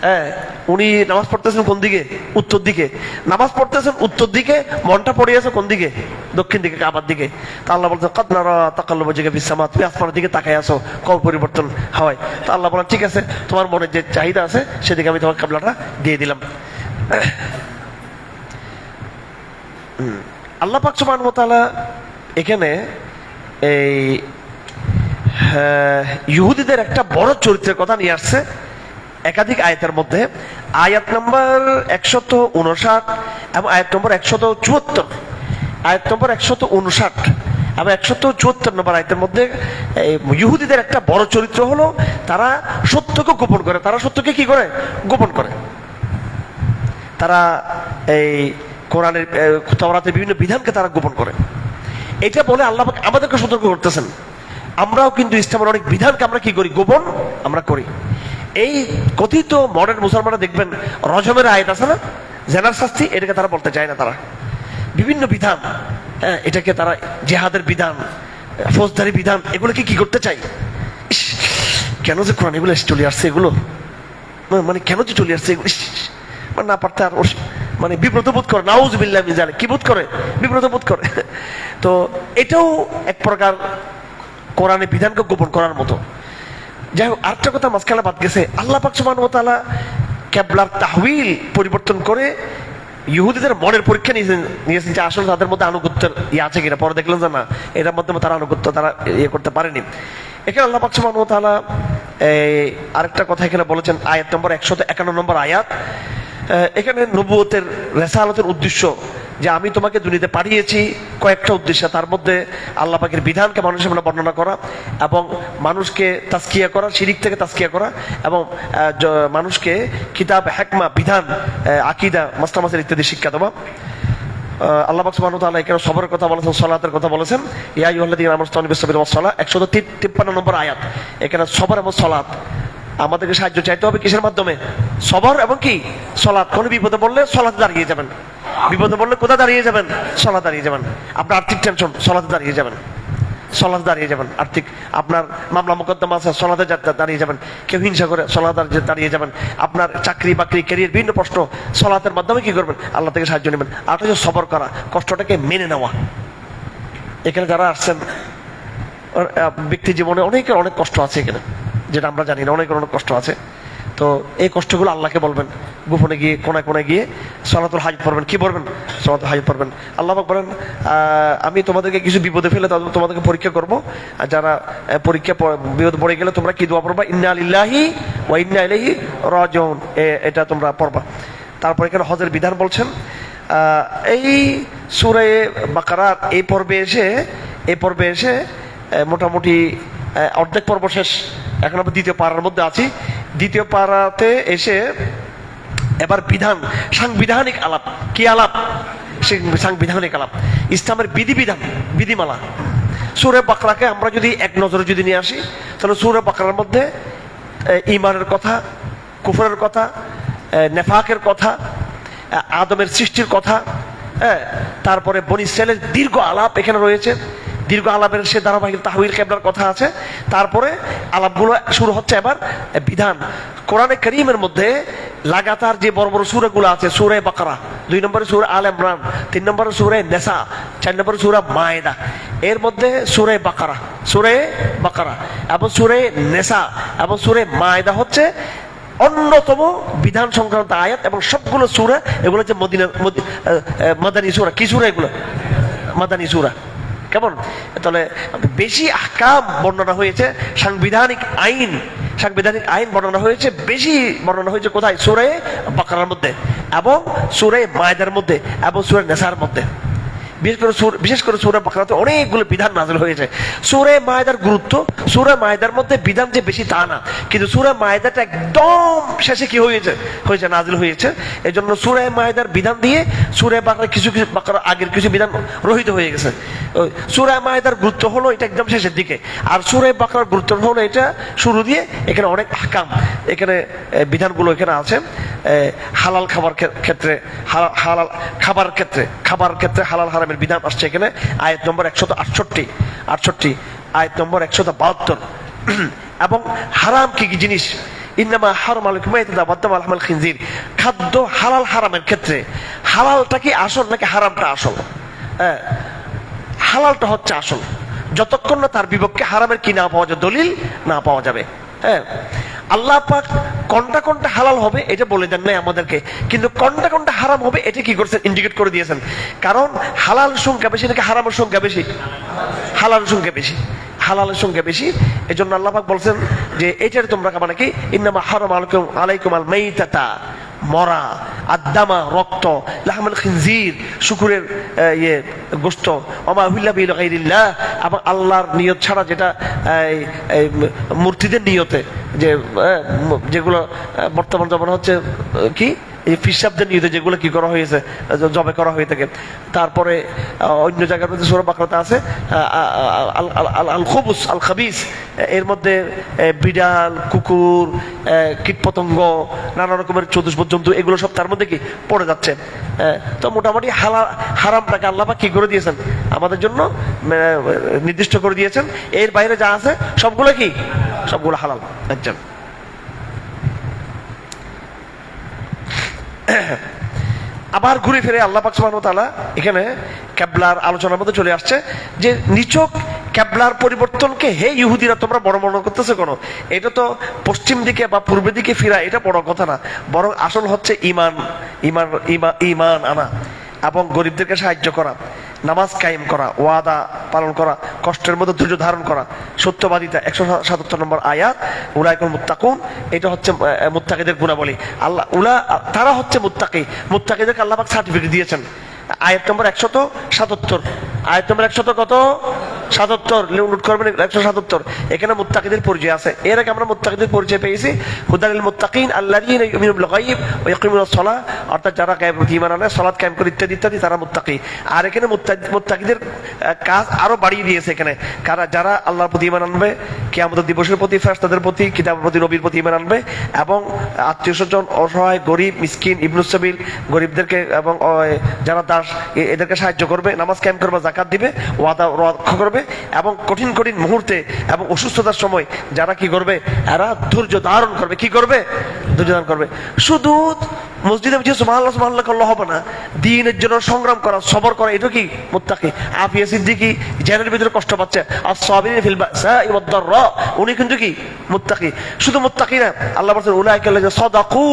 হ্যাঁ, উনি নামাজ পড়তেছেন কোন দিকে? উত্তর দিকে। নামাজ পড়তেছেন উত্তর দিকে, মনটা পড়ে আছে কোন দিকে? দক্ষিণ দিকে, কাবার দিকে। তা আল্লাহ বলছেন, কাদ নারা তাকাল্লুবা ওয়াজহিকা ফিস সামা, তুমি আসমানের দিকে তাকায় আছো, কবে পরিবর্তন হয়? তা আল্লাহ বলেন, ঠিক আছে, তোমার মনে যে চাহিদা আছে সেদিকে আমি তোমার কিবলাটা দিয়ে দিলাম। আল্লাহ পাক সুবহানাহু ওয়া তাআলা এখানে এই ইহুদিদের একটা বড় চরিত্রের কথা নিয়ে আসছে একাধিক আয়াতের মধ্যে। আয়াত নম্বর 159 এবং আয়াত নম্বর 174, আয়াত নম্বর 159 এবং 174 নম্বর আয়াতের মধ্যে ইহুদিদের একটা বড় চরিত্র হলো তারা সত্যকে গোপন করে। তারা সত্যকে কি করে? গোপন করে। তারা এই কোরআনের, তাওরাতের বিভিন্ন বিধানকে তারা গোপন করে। এটা বলে আল্লাহ আমাদেরকে সতর্ক করতেছেন, আমরাও কিন্তু ইসলামের অনেক বিধানকে আমরা কি করি? গোপন আমরা করি। এই কথিত মডার্ন মুসলমানরা দেখবেন রজমের আয়াত আছে না, জেনার শাস্তি, এটাকে তারা বলতে চায় না। তারা বিভিন্ন বিধান, হ্যাঁ, এটাকে তারা জিহাদের বিধান, ফৌজদারি বিধান, এগুলোকে কি করতে চাই? কেন যে কোরআন এগুলো চলে আসছে, এগুলো মানে কেন যে চলে আসছে এগুলো, মানে না পারতে আর মানে বিব্রত বোধ করে। নাউযুবিল্লাহ মিন যালিক, কি বোধ করে? বিব্রত বোধ করে। তো এটাও এক প্রকার কোরআনের বিধানকে গোপন করার মতো। যাই হোক, আরেকটা কথা মাঝখানে বাদ গেছে, আল্লাহ পাক সুবহানাহু ওয়া তাআলা কিবলার তাহওয়িল পরিবর্তন করে ইহুদিদের মনের পরীক্ষা নিয়েছেন যে আসলে তাদের মধ্যে আনুগত্যের আছে কিনা। পরে দেখলেন যে না, এটার মাধ্যমে তারা আনুগত্য তারা করতে পারেনি। এখানে আল্লাহ পাক সুবহানাহু ওয়া তাআলা আরেকটা কথা এখানে বলেছেন, আয়াত নম্বর 151 নম্বর আয়াত। এখানে নবুয়তের রিসালাতের উদ্দেশ্য যে আমি তোমাকে দুনিয়াতে পাঠিয়েছি কয়েকটা উদ্দেশ্য, তার মধ্যে আল্লাহ পাকের বিধানকে মানুষের সামনে বর্ণনা করা এবং মানুষকে তাজকিয়া করা, শিরিক থেকে তাজকিয়া করা এবং মানুষকে কিতাব, হিকমা, বিধান, আকীদা, মাসলা মাসাইল ইত্যাদি শিক্ষা দেওয়া। আল্লাহ পাক সুবহানাহু ওয়া তাআলা এখানে সবরের কথা বলেছেন, সালাতের কথা বলেছেন। ইয়া আইয়ুহাল্লাযীনা আমানু ইসতাঈনু বিস-সাবরি ওয়াস-সালাহ 153 নম্বর আয়াত। এখানে সবর এবং সালাত আমাদেরকে সাহায্য চাইতে হবে কিসের মাধ্যমে? সবর এবং কি সালাত। কোন বিপদে পড়লে সালাতে দাঁড়িয়ে যাবেন, বিপদে পড়লে কোথায় দাঁড়িয়ে যাবেন? সালাতে দাঁড়িয়ে যাবেন। আপনার আর্থিক টেনশন, সালাতে দাঁড়িয়ে যাবেন, সালাতে দাঁড়িয়ে যাবেন। আর্থিক আপনার মামলা মোকদ্দমা আছে, সালাতে দাঁড়িয়ে যাবেন। কেউ হিংসা করে, সালাতে দাঁড়িয়ে যাবেন। আপনার চাকরি বাকরি ক্যারিয়ার বিভিন্ন প্রশ্ন, সালাতের মাধ্যমে কি করবেন? আল্লাহ থেকে সাহায্য নেবেন। আর হচ্ছে সবর করা, কষ্টটাকে মেনে নেওয়া। এখানে যারা আসছেন ব্যক্তি জীবনে অনেকের অনেক কষ্ট আছে এখানে, যেটা আমরা জানি না, অনেকের অনেক কষ্ট আছে। তো এই কষ্টগুলো আল্লাহকে বলবেন, গোপনে গিয়ে কোনায় কোনায় গিয়ে সলাতুল হাজত পড়বেন। কি পড়বেন? সলাতুল হাজত পড়বেন। আল্লাহ পাক বলেন, আমি তোমাদেরকে কিছু বিপদে ফেলে তোমাদেরকে পরীক্ষা করবো। আর যারা পরীক্ষা বিপদ পড়ে গেলে তোমরা কি দোয়া পড়বা? ইন্না লিল্লাহি ওয়া ইন্না ইলাইহি রাজিউন, এটা তোমরা পড়বা। তারপর এখানে হজের বিধান বলছেন। এই সূরা বাকারার এই পর্বে এসে মোটামুটি অর্ধেক পর্ব শেষ। এখন আমরা দ্বিতীয় পাড়ার মধ্যে আছি। দ্বিতীয় পাড়াতে এসে এবার বিধান, সাংবিধানিক আলাপ। কি আলাপ? সাংবিধানিক আলাপ, ইসলামের বিধিমালা। সূরা বাকরাকে আমরা যদি এক নজরে যদি নিয়ে আসি, তাহলে সূরা বাকরার মধ্যে ঈমানের কথা, কুফরের কথা, নেফাকের কথা, আদমের সৃষ্টির কথা, তারপরে বনী ইসরাইলের দীর্ঘ আলাপ এখানে রয়েছে। দীর্ঘ আলাপের সে ধারাবাহিক তাহওয়িল কিবলার কথা আছে। তারপরে আলাপগুলো শুরু হচ্ছে এবার বিধান। কোরআনে কারীমের মধ্যে লাগাতার যে বড় বড় সূরাগুলো আছে, সূরা বাকারা, 2 নম্বরে সূরা আল ইমরান, 3 নম্বরে সূরা নিসা, 4 নম্বরে সূরা মায়েদা। এর মধ্যে সূরা বাকারা এবং সূরা নিসা এবং সূরা মায়েদা হচ্ছে অন্যতম বিধান সংক্রান্ত আয়াত। এবং সবগুলো সূরা এগুলো হচ্ছে মাদানী সূরা। কি সূরা এগুলো? মাদানী সূরা। কেমন? তাহলে বেশি আহকাম বর্ণনা হয়েছে, সাংবিধানিক আইন বর্ণনা হয়েছে, বেশি বর্ণনা হয়েছে কোথায়? সূরা বাকারার মধ্যে এবং সূরা মায়েদার মধ্যে এবং সূরা নিসার মধ্যে। বিশেষ করে সূরা বাকারাতে অনেকগুলো বিধান নাযিল হয়েছে। সূরা মায়েদার গুরুত্ব, সূরা মায়েদার মধ্যে বিধান যে বেশি তা না, কিন্তু সূরা মায়েদাটা একদম শেষে কি হয়েছে নাযিল হয়েছে। এই জন্য সূরা মায়েদার বিধান দিয়ে সূরা বাকারা কিছু বাকারা আগের কিছু বিধান রহিত হয়ে গেছে। সূরা মায়েদার গুরুত্ব হলো এটা একদম শেষের দিকে, আর সূরা বাকারার গুরুত্ব হলো এটা শুরু দিয়ে। এখানে অনেক আহকাম, এখানে বিধানগুলো এখানে আছে। হালাল খাবার ক্ষেত্রে, খাবার ক্ষেত্রে হালাল হারামের বিধান আসছে এখানে। আয়াত নম্বর 168, আয়াত নম্বর 172। এবং হারাম কি কি জিনিস? ইন্নামা হারাম আলাইকুম মাইতাতা ওয়া দামা লাহমাল খিনজির। খাদ্য হালাল হারামের ক্ষেত্রে হালালটা কি আসল নাকি হারামটা আসল? হালালটা হচ্ছে আসল, যতক্ষণ না তার বিপক্ষে হারামের কি না পাওয়া যায়, দলিল না পাওয়া যাবে। আল্লাহ পাক কোনটা হালাল হবে এটা বলে দেন নাই আমাদেরকে, কিন্তু কোনটা হারাম হবে এটা কি করছেন? ইন্ডিকেট করে দিয়েছেন। কারণ হালাল সংখ্যা বেশি নাকি হারামের সংখ্যা বেশি? হালালের সংখ্যা বেশি। এই জন্য আল্লাহ পাক বলছেন যে এটার তোমরা মানে কি, ইন্নামা হারাম আলাইকুম আল মাইতাতা, মরা, আদ্দামা, রক্ত, লাহমাল খিনজির, শুকুরের গোশত, ওমা হুইল্লা বিহি লিগাইরিল্লাহ, এবং আল্লাহর নিয়ত ছাড়া, যেটা মূর্তিদের নিয়তে, যেগুলো বর্তমান জমানা হচ্ছে কি এই ফিসাবদের নিয়তে যেগুলো কি করা হয়েছে, জবে করা হয়ে থাকে। তারপরে অন্য জায়গার মধ্যে সূরা বাকারাতে আছে আল খুবুস আল খাবিস, এর মধ্যে বিড়াল, কুকুর, কীটপতঙ্গ, নানা রকমের চতুষ্পদ জন্তু, এগুলো সব তার মধ্যে কি পড়ে যাচ্ছে। তো মোটামুটি হারামটাকে আল্লাহ পাক কি করে দিয়েছেন? আমাদের জন্য নির্দিষ্ট করে দিয়েছেন। এর বাইরে যা আছে সবগুলো হালাল। একজন আবার ঘুরে ফিরে আল্লাহ পাক সুবহানাহু ওয়া তাআলা এখানে কিবলার আলোচনার মধ্যে চলে আসছে যে নিছক কিবলার পরিবর্তনকে হে ইহুদিরা তোমরা বড় মনে করতেছো কেন? এটা তো পশ্চিম দিকে বা পূর্বের দিকে ফিরা, এটা বড় কথা না, বরং আসল হচ্ছে ঈমান আনা এবং গরিবদেরকে সাহায্য করা, নামাজ কায়েম করা, ওয়াদা পালন করা, কষ্টের মধ্যে ধৈর্য ধারণ করা, সত্যবাদিতা। 177 নম্বর আয়াত, উলাইকুল মুত্তাকুন, এটা হচ্ছে মুত্তাকিদের গুণাবলী। তারা হচ্ছে মুত্তাকিদেরকে আল্লাহ পাক সার্টিফিকেট দিয়েছেন। আয়াত নম্বর 177। আয়াত নম্বর 177 নোট করবেন, 177। এখানে মুত্তাকিদের পরিচয় আছে। এর আগে আমরা মুত্তাকিদের পরিচয় পেয়েছি, হুদালিল মুত্তাকিন আল্লাযীনা ইউমিনুনা বিল গায়ব ওয়া ইয়াকিমুনাস সালাহ, অর্থাৎ যারা গায়বের প্রতি ঈমান আনে, সালাত কায়েম করে ইত্যাদি ইত্যাদি, তারা মুত্তাকি। আর এখানে মুত্তাকিদের কাজ আরো বাড়িয়ে দিয়েছে এখানে, যারা আল্লাহর প্রতি ঈমান আনবে, কিয়ামতের দিবসের প্রতি, ফেরেশতাদের প্রতি, কিতাবের প্রতি, নবীর প্রতি ঈমান আনবে, এবং আত্মীয়স্বজন, অসহায়, গরিব, মিসকিন, ইবনুস সাবিল, গরিবদেরকে এবং যারা দাস এদেরকে সাহায্য করবে, নামাজ কায়েম করবে, যাকাত দিবে, ওয়াদা রক্ষা করবে, এবং কঠিন কঠিন মুহূর্তে এবং অসুস্থতার সময় যারা কি করবে, এরা ধৈর্য ধারণ করবে। কি করবে? ধৈর্য ধারণ করবে। শুধু মসজিদে বসে সুবহানাল্লাহ সুবহানাল্লাহ করলে হবে না, দ্বীনের জন্য সংগ্রাম করা, সবর করা, এটা কি মুত্তাকি। আফিয়া সিদ্দিকী জেলের ভিতরে কষ্ট পাচ্ছে, আস-সাবিরিনা ফিল বাসাই ওয়াদ দাররা, উনি কিন্তু কি মুত্তাকি। শুধু মুত্তাকি না, আল্লাহ বলেন উলাইকা আল্লাযিনা সাদাকু,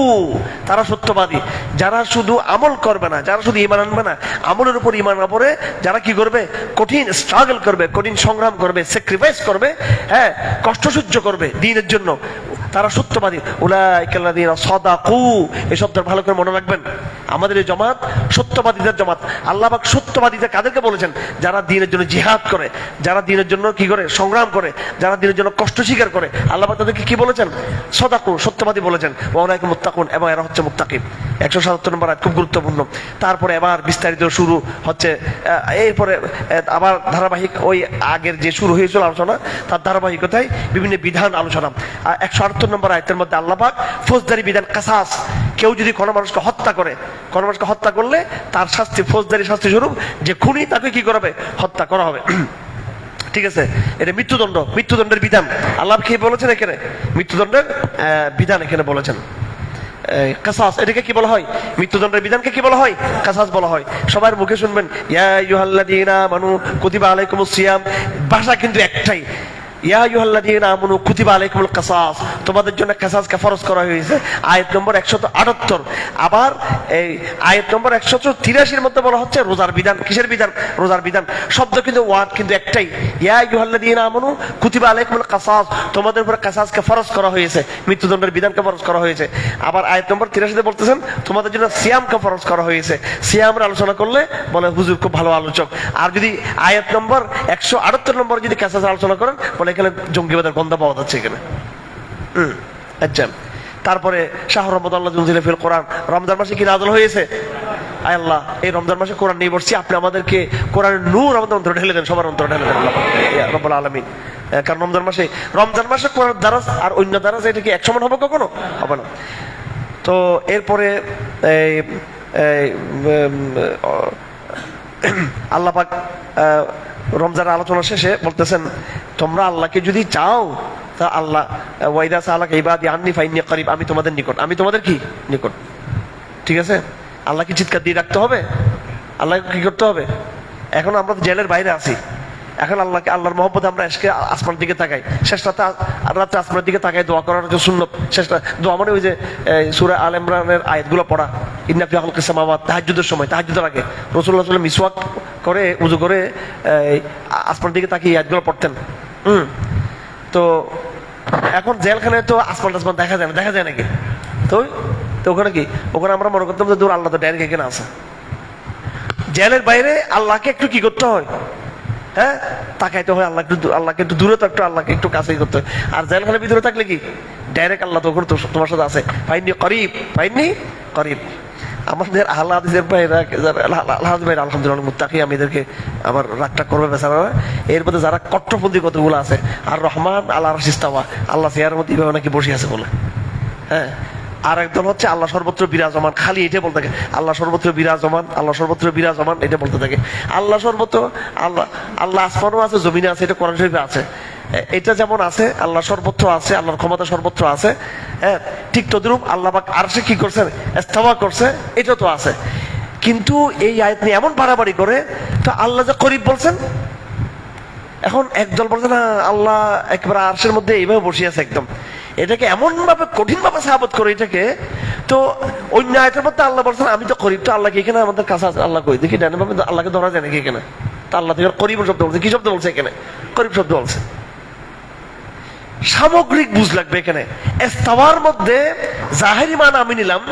তারা সত্যবাদী। যারা শুধু আমল করবে না, যারা শুধু ঈমান আনবে না, আমলের উপর ঈমান না পড়ে যারা কি করবে, কঠিন স্ট্রাগল করবে, কঠিন সংগ্রাম করবে, স্যাক্রিফাইস করবে, হ্যাঁ, কষ্ট সহ্য করবে দ্বীনের জন্য, তারা সত্যবাদী। উলাইকা আল্লাযিনা সাদাকু, এই শব্দটা ভালো করে মনে রাখবেন। আমাদের এই জমাত সত্যবাদীদের জমাত। আল্লাহ পাক সত্যবাদীদের কাদেরকে বলেছেন? যারা দ্বীনের জন্য জিহাদ করে, যারা দ্বীনের জন্য কি করে, সংগ্রাম করে, যারা দ্বীনের জন্য কষ্ট স্বীকার করে, আল্লাহ পাক তাদেরকে কি বলেছেন? সাদাকু, সত্যবাদী বলেছেন। ওয়া উলাইকা মুত্তাকুন, এবং এরা হচ্ছে মুত্তাকি। 177 নম্বর আয়াত খুব গুরুত্বপূর্ণ। তারপরে আবার বিস্তারিত শুরু হচ্ছে, এরপরে আবার ধারাবাহিক ওই আগের যে শুরু হয়েছিল আলোচনা, তার ধারাবাহিকতায় বিভিন্ন বিধান আলোচনা। 178 নম্বর আয়াতের মধ্যে আল্লাহ পাক ফৌজদারি বিধান, কাসাস, কেউ যদি কোনো মানুষকে হত্যা করে, কোনো মানুষকে হত্যা করলে তার শাস্তি, ফৌজদারি শাস্তি স্বরূপ যে খুনি, তাকে কি করা হবে? হত্যা করা হবে। ঠিক আছে, এটা মৃত্যুদণ্ড, মৃত্যুদণ্ডের বিধান আল্লাহ কি বলেছেন এখানে? মৃত্যুদণ্ডের বিধান এখানে বলেছেন। কাসাস, এটাকে কি বলা হয়? মৃত্যুদণ্ডের বিধানকে কি বলা হয়? কাসাস বলা হয়। সবার মুখে শুনবেন, ইয়া আইয়ুহাল্লাযীনা আমানু কুতিবা আলাইকুমুস সিয়াম, ভাষা কিন্তু একটাই, ইয়া আইয়ুহাল্লাযীনা আমানু কুতিবা আলাইকুমুল কাসাস, তোমাদের জন্য কাসাসকে ফরজ করা হয়েছে। আয়াত নম্বর 178। আবার এই আয়াত নম্বর 183 এর মধ্যে বলা হচ্ছে রোজার বিধান। কিসের বিধান? রোজার বিধান। শব্দ কিন্তু ওয়ার্ড কিন্তু একটাই, ইয়া আইয়ুহাল্লাযীনা আমানু কুতিবা আলাইকুমুল কাসাস, তোমাদের উপর কাসাসকে ফরজ করা হয়েছে, মৃত্যুদণ্ডের বিধানকে ফরজ করা হয়েছে। আবার আয়াত নম্বর 83 বলতেছেন তোমাদের জন্য সিয়ামকে ফরজ করা হয়েছে। সিয়ামের আলোচনা করলে বলে হুজুর খুব ভালো আলোচক। আর যদি আয়াত নম্বর 178 নম্বর যদি কাসাসের আলোচনা করেন, বলে এখানে জঙ্গিবাদের গন্ধ পাওয়া যাচ্ছে এখানে। আচ্ছা, তারপরে শাহরু রমাদান উনজিলা ফিল কোরআন, রমজান মাসে কি নাযিল হয়েছে? আয় আল্লাহ, এই রমজান মাসে কোরআন নিয়ে বসছি, আপনি আমাদেরকে কোরআনের নূর আমাদের অন্তরে ঢেলে দেন, সবার অন্তরে ঢেলে দেন আল্লাহ রাব্বুল আলামিন। কারণ রমজান মাসে কোরআন দারাজ আর অন্য দারাজ, এটা কি এক সমান হবে? কখনো হবে না। তো এরপরে আল্লাহ পাক রমজানের আলোচনা শেষে বলতেছেন, তোমরা আল্লাহকে যদি চাও, তা আল্লাহ ওয়াইদা সালাকা ইবাদি আন্নী ফাইন্নী করিব, আমি তোমাদের নিকট, আমি তোমাদের কি নিকট। ঠিক আছে, আল্লাহকে চিৎকার দিয়ে রাখতে হবে, আল্লাহকে কি করতে হবে? এখন আমরা তো জেলের বাইরে আছি, এখন আল্লাহকে, আল্লাহর মহব্বতে আমরা আজকে আসমানের দিকে তাকাই, শেষ রাতে আসমানের দিকে তাকাই দোয়া করার যে সুন্নত, শেষ দোয়া মানে ওই যে সূরা আল ইমরানের আয়াতগুলো পড়া, ইন্না ফি খালকিস সামাওয়াত, তাহাজ্জুদের সময়, তাহাজ্জুদের আগে রাসূলুল্লাহ সাল্লাল্লাহু আলাইহি ওয়াসাল্লাম মিসওয়াক করে উযু করে আসমানের দিকে তাকিয়ে আয়াতগুলো পড়তেন। তো এখন জেলখানায় তো আসমান টাসমান দেখা যায় না, দেখা যায় নাকি? তো ওখানে কি, ওখানে আমরা মনে করতাম যে দূর আল্লাহ তো ডাইরেক্ট এখানে আছে। জেলের বাইরে আল্লাহকে একটু কি করতে হয়? হ্যাঁ, তাকাইতে হয়, আল্লাহকে একটু দূরে, তো একটু আল্লাহকে একটু কাছেই করতে হয়। আর জেলখানার ভিতরে থাকলে কি ডাইরেক্ট আল্লাহ তো তোমার সাথে আছে। ফাইন্নি করিব, ফাইন্নি করিব। আমাদের আহলে হাদিসের ভাইরা, আলহামদুলিল্লাহ মুত্তাকি, আমি এদেরকে আবার রাগটা করবে বেচারা। এর মধ্যে যারা কট্টরপন্থী কতগুলো আছে, আর রহমান আল্লাহ আরশে ইস্তাওয়া, আল্লাহ চেয়ারের মধ্যে এইভাবে নাকি বসে আছে বলে। হ্যাঁ, আর একদল হচ্ছে আল্লাহ সর্বত্র বিরাজমান, খালি এটা বলতে থাকে, আল্লাহ সর্বত্র বিরাজমান, আল্লাহ সর্বত্র বিরাজমান, এটা বলতে থাকে। আল্লাহ সর্বত্র, আল্লাহ আসমানও আছে, জমিনে আছে, এটা কোরআন শরীফে আছে। এটা যেমন আছে, আল্লাহ সর্বত্র আছে, আল্লাহর ক্ষমতা সর্বত্র আছে। হ্যাঁ, ঠিক তদ্রূপ আল্লাহ পাক আরশে কি করছেন? ইস্তাওয়া করছে, এটা তো আছে। কিন্তু এই আয়াত নিয়ে এমন বাড়াবাড়ি করে, তো আল্লাহ যে করিব বলছেন, এখন একদল বলছে না আল্লাহ একবার আরশের মধ্যে এইভাবে বসে আছে একদম, এটাকে এমন ভাবে কঠিন ভাবে সাহাবত করে এটাকে। তো অন্য আয়াতের মধ্যে আল্লাহ বলছেন আমি তো করিব, তো আল্লাহকে এখানে আমাদের কাছে আছে, আল্লাহ কই দেখি ডানে ভাবে আল্লাহকে ধরা যায় নাকি এখানে? তা আল্লাহ থেকে করিব শব্দ বলছে, কি শব্দ বলছে এখানে? করিব শব্দ বলছে। সামগ্রিক বুঝ লাগবে এখানে। ইস্তাওয়ার মধ্যে জাহেরি মান আমি নিলাম,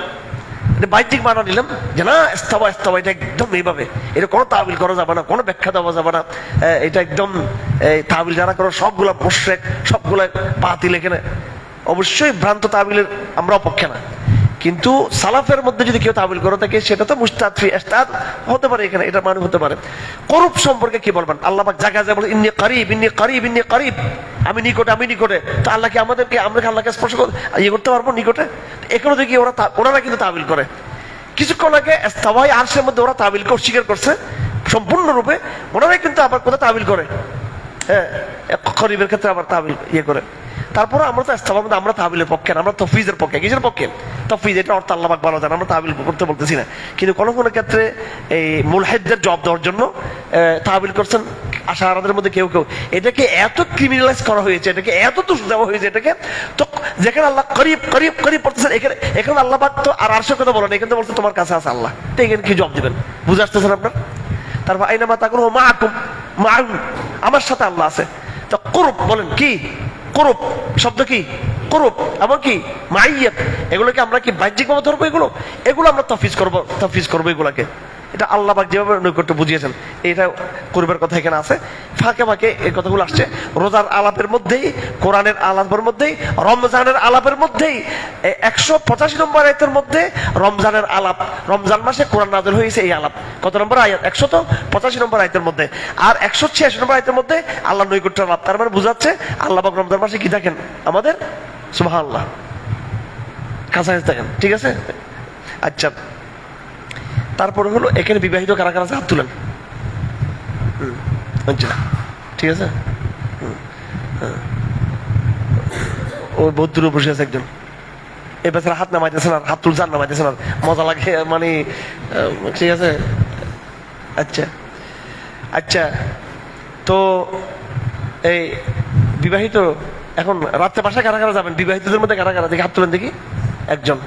এটা বাহ্যিক মানা নিলাম যে না ইস্তাওয়া ইস্তাওয়া, এটা একদম এইভাবে, এটা কোনো তাবিল করা যাবে না, কোনো ব্যাখ্যা দেওয়া যাবে না, এটা একদম তাবিল যারা করো সবগুলা মুশরিক, সবগুলা বাতিল। এখানে অবশ্যই ভ্রান্ত তাবিলের আমরা অপক্ষে না, কিন্তু সালাফের মধ্যে যদি কেউ তাবিল করে থাকে সেটা তো মুস্তাদ ফি ইস্তাদ হতে পারে, এখানে এটা মানে হতে পারে। কুরব সম্পর্কে কি বলবেন? আল্লাহ পাক জায়গা যায় বলে ইন্নী করিব ইন্নী করিব ইন্নী করিব, আমি নিকটে আমি নিকটে। তো আল্লাহ কি আমরা কি আল্লাহকে স্পর্শ করতে পারবো নিকটে? এখানে দেখি ওনারা কিন্তু তাবিল করে। কিছুক্ষণ আগে ইস্তাওয়াই আরশের মধ্যে ওরা তাবিলকে অস্বীকার করছে সম্পূর্ণরূপে, ওনারাই কিন্তু আবার কোথাও তাবিল করে, হ্যাঁ করিবের ক্ষেত্রে আবার তাবিল করে। তারপরে আমরা তো ইস্তাওয়ার মধ্যে আমরা তাবিলের পক্ষে না, আমরা তফিজের পক্ষে। কিসের পক্ষে? তফিজ, এটা অর্থ আল্লাহ পাক ভালো জানেন, আমরা তাবিল করতে বলতেছি না। কিন্তু কোনো কোনো ক্ষেত্রে এই মুলহিদদের জবাব দেওয়ার জন্য তাবিল করছেন আশাআরাদের মধ্যে কেউ কেউ। এটাকে এত ক্রিমিনালাইজ করা হয়েছে, এটাকে এত দোষ দেওয়া হয়েছে, এটাকে তো যেখানে আল্লাহ করিব করিব করিব পড়তেছেন, এখানে আল্লাহ পাক তো আর আরশের কথা বলেন, এখানে তো বলছে তোমার কাছে আছে আল্লাহ, তো এখানে কি জবাব দিবেন? বুঝে আসতেছেন আপনার? তারপর আইনামা তাকুনু মাআকুম, আমার সাথে আল্লাহ আছে। তো কুরব বলেন কি? কুরব শব্দ কি? কুরব এবং কি মাইয়াত, এগুলোকে আমরা কি বাহ্যিকভাবে ধরবো? এগুলো আমরা তফিজ করবো এগুলাকে। এটা আল্লাহ পাক যেভাবে নৈকট্য বুঝিয়েছেন, এটা কুরবের কথা এখানে আছে। ফাঁকে ফাঁকে এই কথাগুলো আসছে রোজার আলাপের মধ্যেই, কোরআনের আলাপের মধ্যেই, রমজানের আলাপের মধ্যেই। 185 নম্বর আয়াতের মধ্যে রমজানের আলাপ, রমজান মাসে কোরআন নাযিল হয়েছে এই আলাপ। কত নম্বর আয়াত? 185 নম্বর আয়াতের মধ্যে। আর 186 নম্বর আয়াতের মধ্যে আল্লাহ নৈকট্য আলাপ। তার মানে বুঝাচ্ছে আল্লাহ পাক রমজান মাসে কি থাকেন? আমাদের সুবহানাল্লাহ কাছাকাছি থাকেন। ঠিক আছে, আচ্ছা। তারপরে হলো এখানে বিবাহিত কারা কারা আছে হাত তুলেন। আচ্ছা ঠিক আছে, ও বহুত দূরে বসে আছে একজন, এই বেচারা হাত নামাইতেছে না, হাত তুলছে আর নামাইতেছে না, মজা লাগে মানে। ঠিক আছে, আচ্ছা আচ্ছা। তো এই বিবাহিত এখন রাত্রে বাসায় কারা কারা যাবেন? বিবাহিতদের মধ্যে কারা কারা দেখি হাত তুলেন দেখি। একজন,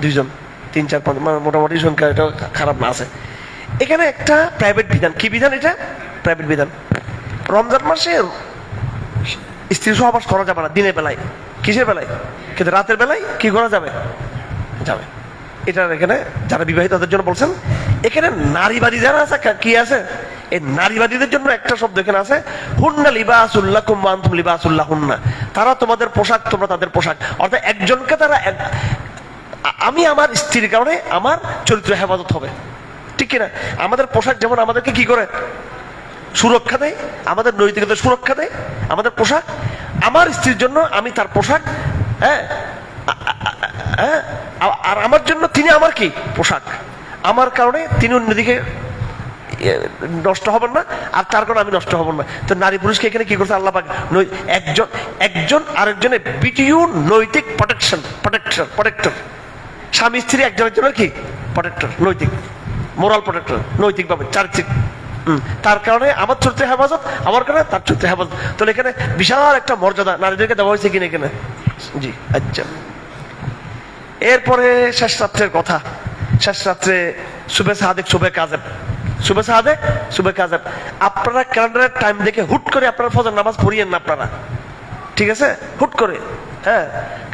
দুইজন, 3 4 5, মোটামুটি সংখ্যা এটা খারাপ না আছে। এখানে একটা প্রাইভেট বিধান। কি বিধান এটা? প্রাইভেট বিধান। রমজান মাসে স্ত্রী সহবাস করা যাবে না দিনের বেলায়। কিসের বেলায়? কিন্তু রাতের বেলায় কি করা যাবে? যাবে। এটা এখানে যারা বিবাহিত তাদের জন্য বলছেন। এখানে নারীবাদী যারা আছে, কি আছে? এই নারীবাদীদের জন্য একটা শব্দ এখানে আছে, হুন্না লিবাসুল লাকুম ওয়া আনতুম লিবাসুল লাহুন্না। তারা তোমাদের পোশাক, তোমরা তাদের পোশাক। অর্থাৎ একজনকে তারা, আমি আমার স্ত্রীর কারণে আমার চরিত্র হেফাজত হবে, ঠিক কিনা? আমাদের পোশাক যেমন আমাদেরকে কি করে? সুরক্ষা দেয়, আমাদের নৈতিকতা সুরক্ষা দেয় আমাদের পোশাক। আমার স্ত্রীর জন্য আমি তার পোশাক, হ্যাঁ, আর আমার জন্য তিনি আমার কি? পোশাক। আমার কারণে তিনি অন্যদিকে নষ্ট হবেন না, আর তার কারণে আমি নষ্ট হব না। তো নারী পুরুষকে এখানে কি করছে আল্লাহ পাক? একজন আরেকজনের বিটিউ নৈতিক প্রোটেক্টর। স্বামী স্ত্রী একজন একজনের কি? প্রোটেক্টর, নৈতিক, মোরাল প্রোটেক্টর, নৈতিক ভাবে চারিত্রিক। তার কারণে আমার চরিত্রের হেফাজত, আমার কারণে তার চরিত্রের হেফাজত। তাহলে এখানে বিশাল একটা মর্যাদা নারীদেরকে দেওয়া হয়েছে কিনা এখানে? জি, আচ্ছা। এরপরে শেষ রাত্রের কথা। শেষ রাত্রে সুবে সাদেক সুবে কাজেব, সুবে সাদেক সুবে কাজেব। আপনারা ক্যালেন্ডারের টাইম দেখে হুট করে আপনারা ফজর নামাজ পড়িয়েন না আপনারা, ঠিক আছে? হুট করে, হ্যাঁ।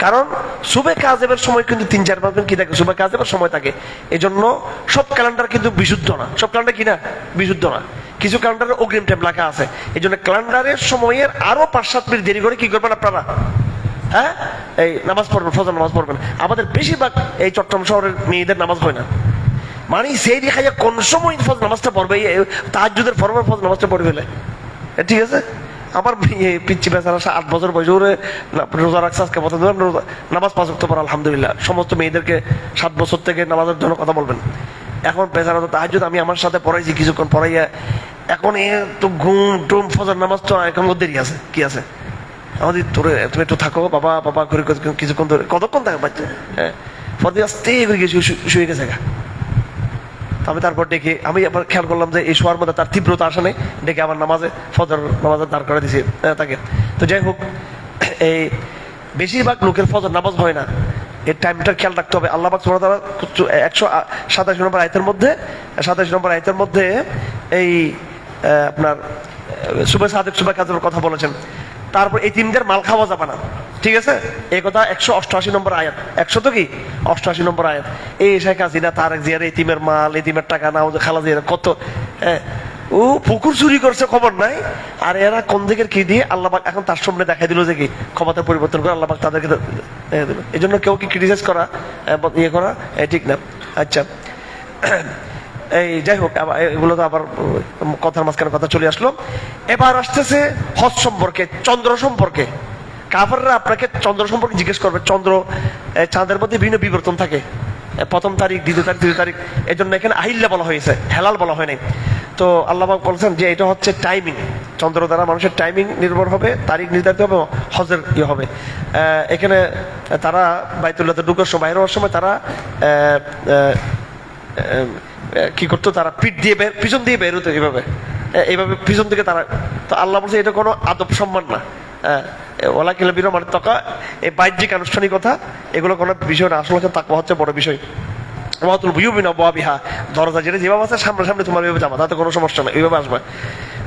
কারণ সুবে কাজেবের সময় কিন্তু 3 4 5 দিন কি থাকে? সুবে কাজেবের সময় থাকে। এই জন্য সব ক্যালেন্ডার কিন্তু বিশুদ্ধ না, সব ক্যালেন্ডার কি না? বিশুদ্ধ না। কিছু ক্যালেন্ডারে অগ্রিম টাইম লেখা আছে। এই জন্য ক্যালেন্ডারের সময়ের আরো 5 7 মিনিট দেরি করে কি করবেন আপনারা? হ্যাঁ, এই নামাজ পড়বেন, ফজর নামাজ পড়বেন। আমাদের বেশিরভাগ এই চট্টগ্রাম শহরের মেয়েদের নামাজ হয় না, মানে সেই দেখা যায় কোন সময় ফজর নামাজটা পড়বে, তাহাজ্জুদের ফরমের ফজর নামাজটা পড়ে ফেলে, ঠিক আছে? আমার পিচ্ছি বেচারা 8 বছর বয়সে ওরে রোজা রাখছে আজকে বলতে নামাজ 5 ওয়াক্ত পড়া, আলহামদুলিল্লাহ। সমস্ত মেয়েদেরকে 7 বছর থেকে নামাজের জন্য কথা বলবেন। এখন বেচারা তো তাহাজ্জুদ আমি আমার সাথে পড়াইছি, কিছুক্ষণ পড়াইয়া এখন এ তো ঘুম টুম, ফজর নামাজ তো এখন দেরি আছে, কি আছে? আমাদের তোরে তুমি একটু থাকো বাবা বাবা করে কিছুক্ষণ ধরে, কতক্ষণ থাকে বাচ্চা? হ্যাঁ, ফজর আস্তে করে গিয়ে শুয়ে গেছে গা। আমি তারপর ডেকে, আমি আবার খেয়াল করলাম যে এই শোয়ার মধ্যে তার তীব্রতা আসে নাই, ডেকে আবার নামাজে ফজর নামাজে দাঁড় করে দিয়েছি তাকে। তো যাই হোক, এই বেশিরভাগ লোকের ফজর নামাজ হয় না, এই টাইমটা খেয়াল রাখতে হবে। আল্লাহ পাক সুবহানাহু ওয়া তাআলা 127 নম্বর আয়াতের মধ্যে, 27 নম্বর আয়াতের মধ্যে এই আপনার সুবে সাদেক সুবে কাজের কথা বলেছেন। তারপর এতিমদের মাল খাওয়া যাবে না, ঠিক আছে? এই কথা 188 নম্বর আয়াত, 100 তো কি 88 নম্বর আয়াত। এই শেখ হাসিনা, তারেক জিয়ার এতিমের মাল, এতিমের টাকা না, খালা জিয়ার কত, ও পুকুর চুরি করছে খবর নাই, আর এরা কোন দিকের কি দিয়ে আল্লাহ পাক এখন তার সামনে দেখাই দিল যে কি ক্ষমতা পরিবর্তন করে আল্লাহ পাক তাদেরকে দেখাই দিল। এই জন্য কেউ কি ক্রিটিসাইজ করা, ইয়ে করা ঠিক না। আচ্ছা, এই যাই হোক, এগুলো তো আবার কথার মাঝখানে কথা চলে আসলো। এবার আসতেছে হজ সম্পর্কে, চন্দ্র সম্পর্কে। কাফেররা আপনাকে চন্দ্র সম্পর্কে জিজ্ঞেস করবে। চন্দ্র, চাঁদের মধ্যে বিভিন্ন বিবর্তন থাকে, প্রথম তারিখ, দ্বিতীয় তারিখ, তৃতীয় তারিখ। এই জন্য এখানে আহিল্লা বলা হয়েছে, হেলাল বলা হয় নাই। তো আল্লাহ পাক বলছেন যে এটা হচ্ছে টাইমিং, চন্দ্র দ্বারা মানুষের টাইমিং নির্ভর হবে, তারিখ নির্ধারিত হবে, হজের ইয়ে হবে। এখানে তারা বাইতুল্লাহতে ঢুকার সময়, বাইরে হওয়ার সময় তারা কি করতো, তারা পিঠ দিয়ে পিছন দিয়ে বের হতো, এইভাবে এইভাবে পিছন থেকে তারা। তো আল্লাহ বলছে এটা কোনো আদব সম্মান না, ওলা কিলা বিরো মানে তকা, এই বাহ্যিক আনুষ্ঠানিকতা এগুলো কোনো বিষয় না, আসলে তাকওয়া হচ্ছে বড় বিষয়। দরজা যেটা যেভাবে আছে সামনে সামনে তোমার এইভাবে যাবা, তাতে কোনো সমস্যা নেই, এইভাবে আসবে।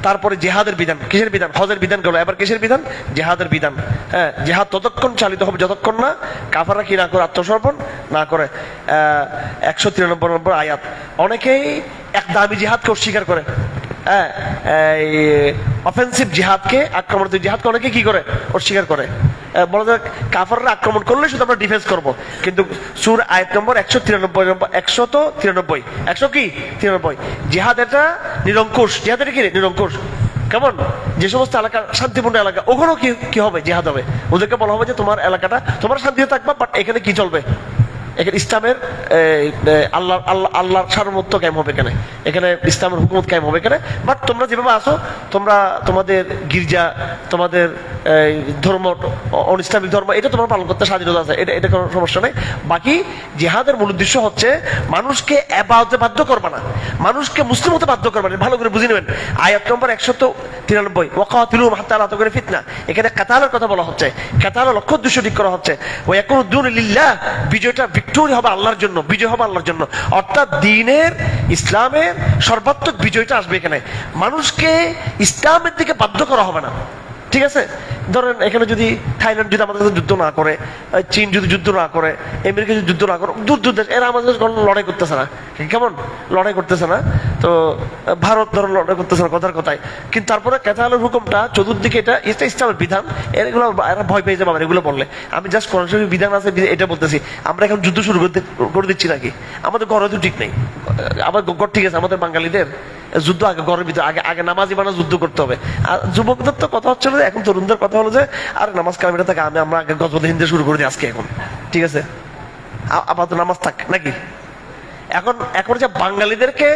তারপরে জেহাদের বিধান, কিসের বিধান? হজের বিধান গেল, এবার কিসের বিধান? জেহাদের বিধান। হ্যাঁ, জেহাদ ততক্ষণ চালিত হবে যতক্ষণ না কাফাররা কি না করে, আত্মসমর্পণ না করে। 193 নম্বর আয়াত। অনেকেই একদামি জিহাদকে অস্বীকার করে, হ্যাঁ, এই অফেন্সিভ জিহাদকে, আক্রমণাত্মক জিহাদকে অনেকে কি করে, অস্বীকার করে। বলা যায় কাফাররা আক্রমণ করলে শুধু আমরা ডিফেন্স করব, কিন্তু সূরা আয়াত নম্বর 193 193 জিহাদ এটা নিরঙ্কুশ, জিহাদ এটা কি নিরঙ্কুশ। কেমন? যে সমস্ত এলাকা শান্তিপূর্ণ এলাকা, ওখানেও কি হবে, জিহাদ হবে। ওদেরকে বলা হবে যে তোমার এলাকাটা তোমার শান্তিতে থাকবা, বাট এখানে কি চলবে, এখানে ইসলামের আল্লাহর সার্বভৌমত্ব কায়েম হবে, এখানে ইসলামের হুকুমত কায়েম হবে এখানে। বাট তোমরা যেভাবে আসো, তোমরা তোমাদের গির্জা, তোমাদের ধর্ম, অনিসলামিক ধর্ম, এটা তোমরা পালন করতে স্বাধীনতা আছে, এটা কোনো সমস্যা নেই। বাকি জিহাদের মূল উদ্দেশ্য হচ্ছে মানুষকে ইবাদতে বাধ্য করবা না, মানুষকে মুসলিম হতে বাধ্য করবা না। ভালো করে বুঝে নেবেন। আয়াত নম্বর 193, ওয়াকাতিলুহুম হাত্তা লা তাকুনা ফিতনা। এখানে কাতালের কথা বলা হচ্ছে, কাতালের লক্ষ্য উদ্দেশ্য ঠিক করা হচ্ছে। ওয়া ইয়াকুনু দুনু লিল্লাহ, বিজয়টা ভিক্টোরি হবে আল্লাহর জন্য, বিজয় হবে আল্লাহর জন্য। অর্থাৎ দ্বীনের, ইসলামের সর্বাত্মক বিজয়টা আসবে এখানে। মানুষকে ইসলামের দিকে বাধ্য করা হবে না, ঠিক আছে? ধরেন এখানে যদি থাইল্যান্ড যদি আমাদের সাথে যুদ্ধ না করে, চীন যদি যুদ্ধ না করে, আমেরিকা যদি যুদ্ধ না করে, দূর দূর দেশ, এরা আমাদের লড়াই করতেছে না, কেমন লড়াই করতেছে না। তো ভারত ধরো লড়াই করতেছে না, কথার কথায়। কিন্তু তারপরে কেতালের হুকুমটা চতুর্দিকে, এটা ইসলামের বিধান, এগুলো এরা ভয় পেয়ে যাবে এগুলো বললে। আমি জাস্ট কোরআন শরীফের বিধান আছে এটা বলতেছি। আমরা এখন যুদ্ধ শুরু করে দিচ্ছি নাকি? আমাদের ঘরে তো ঠিক নেই, আবার ঘর ঠিক আছে আমাদের বাঙালিদের, যুদ্ধ আগে ঘরের ভিতরে, আগে নামাজি বানা যুদ্ধ করতে হবে। আর যুবকদের তো কথা হচ্ছিল, এখন তরুণদের কথা হলো যে আর নামাজ কালামিটা থাকে, আমরা আগে গজবতে হিন্দে শুরু করে দিই আজকে, এখন ঠিক আছে, আপাতত নামাজ থাক নাকি। এখন যে বাঙালিদেরকে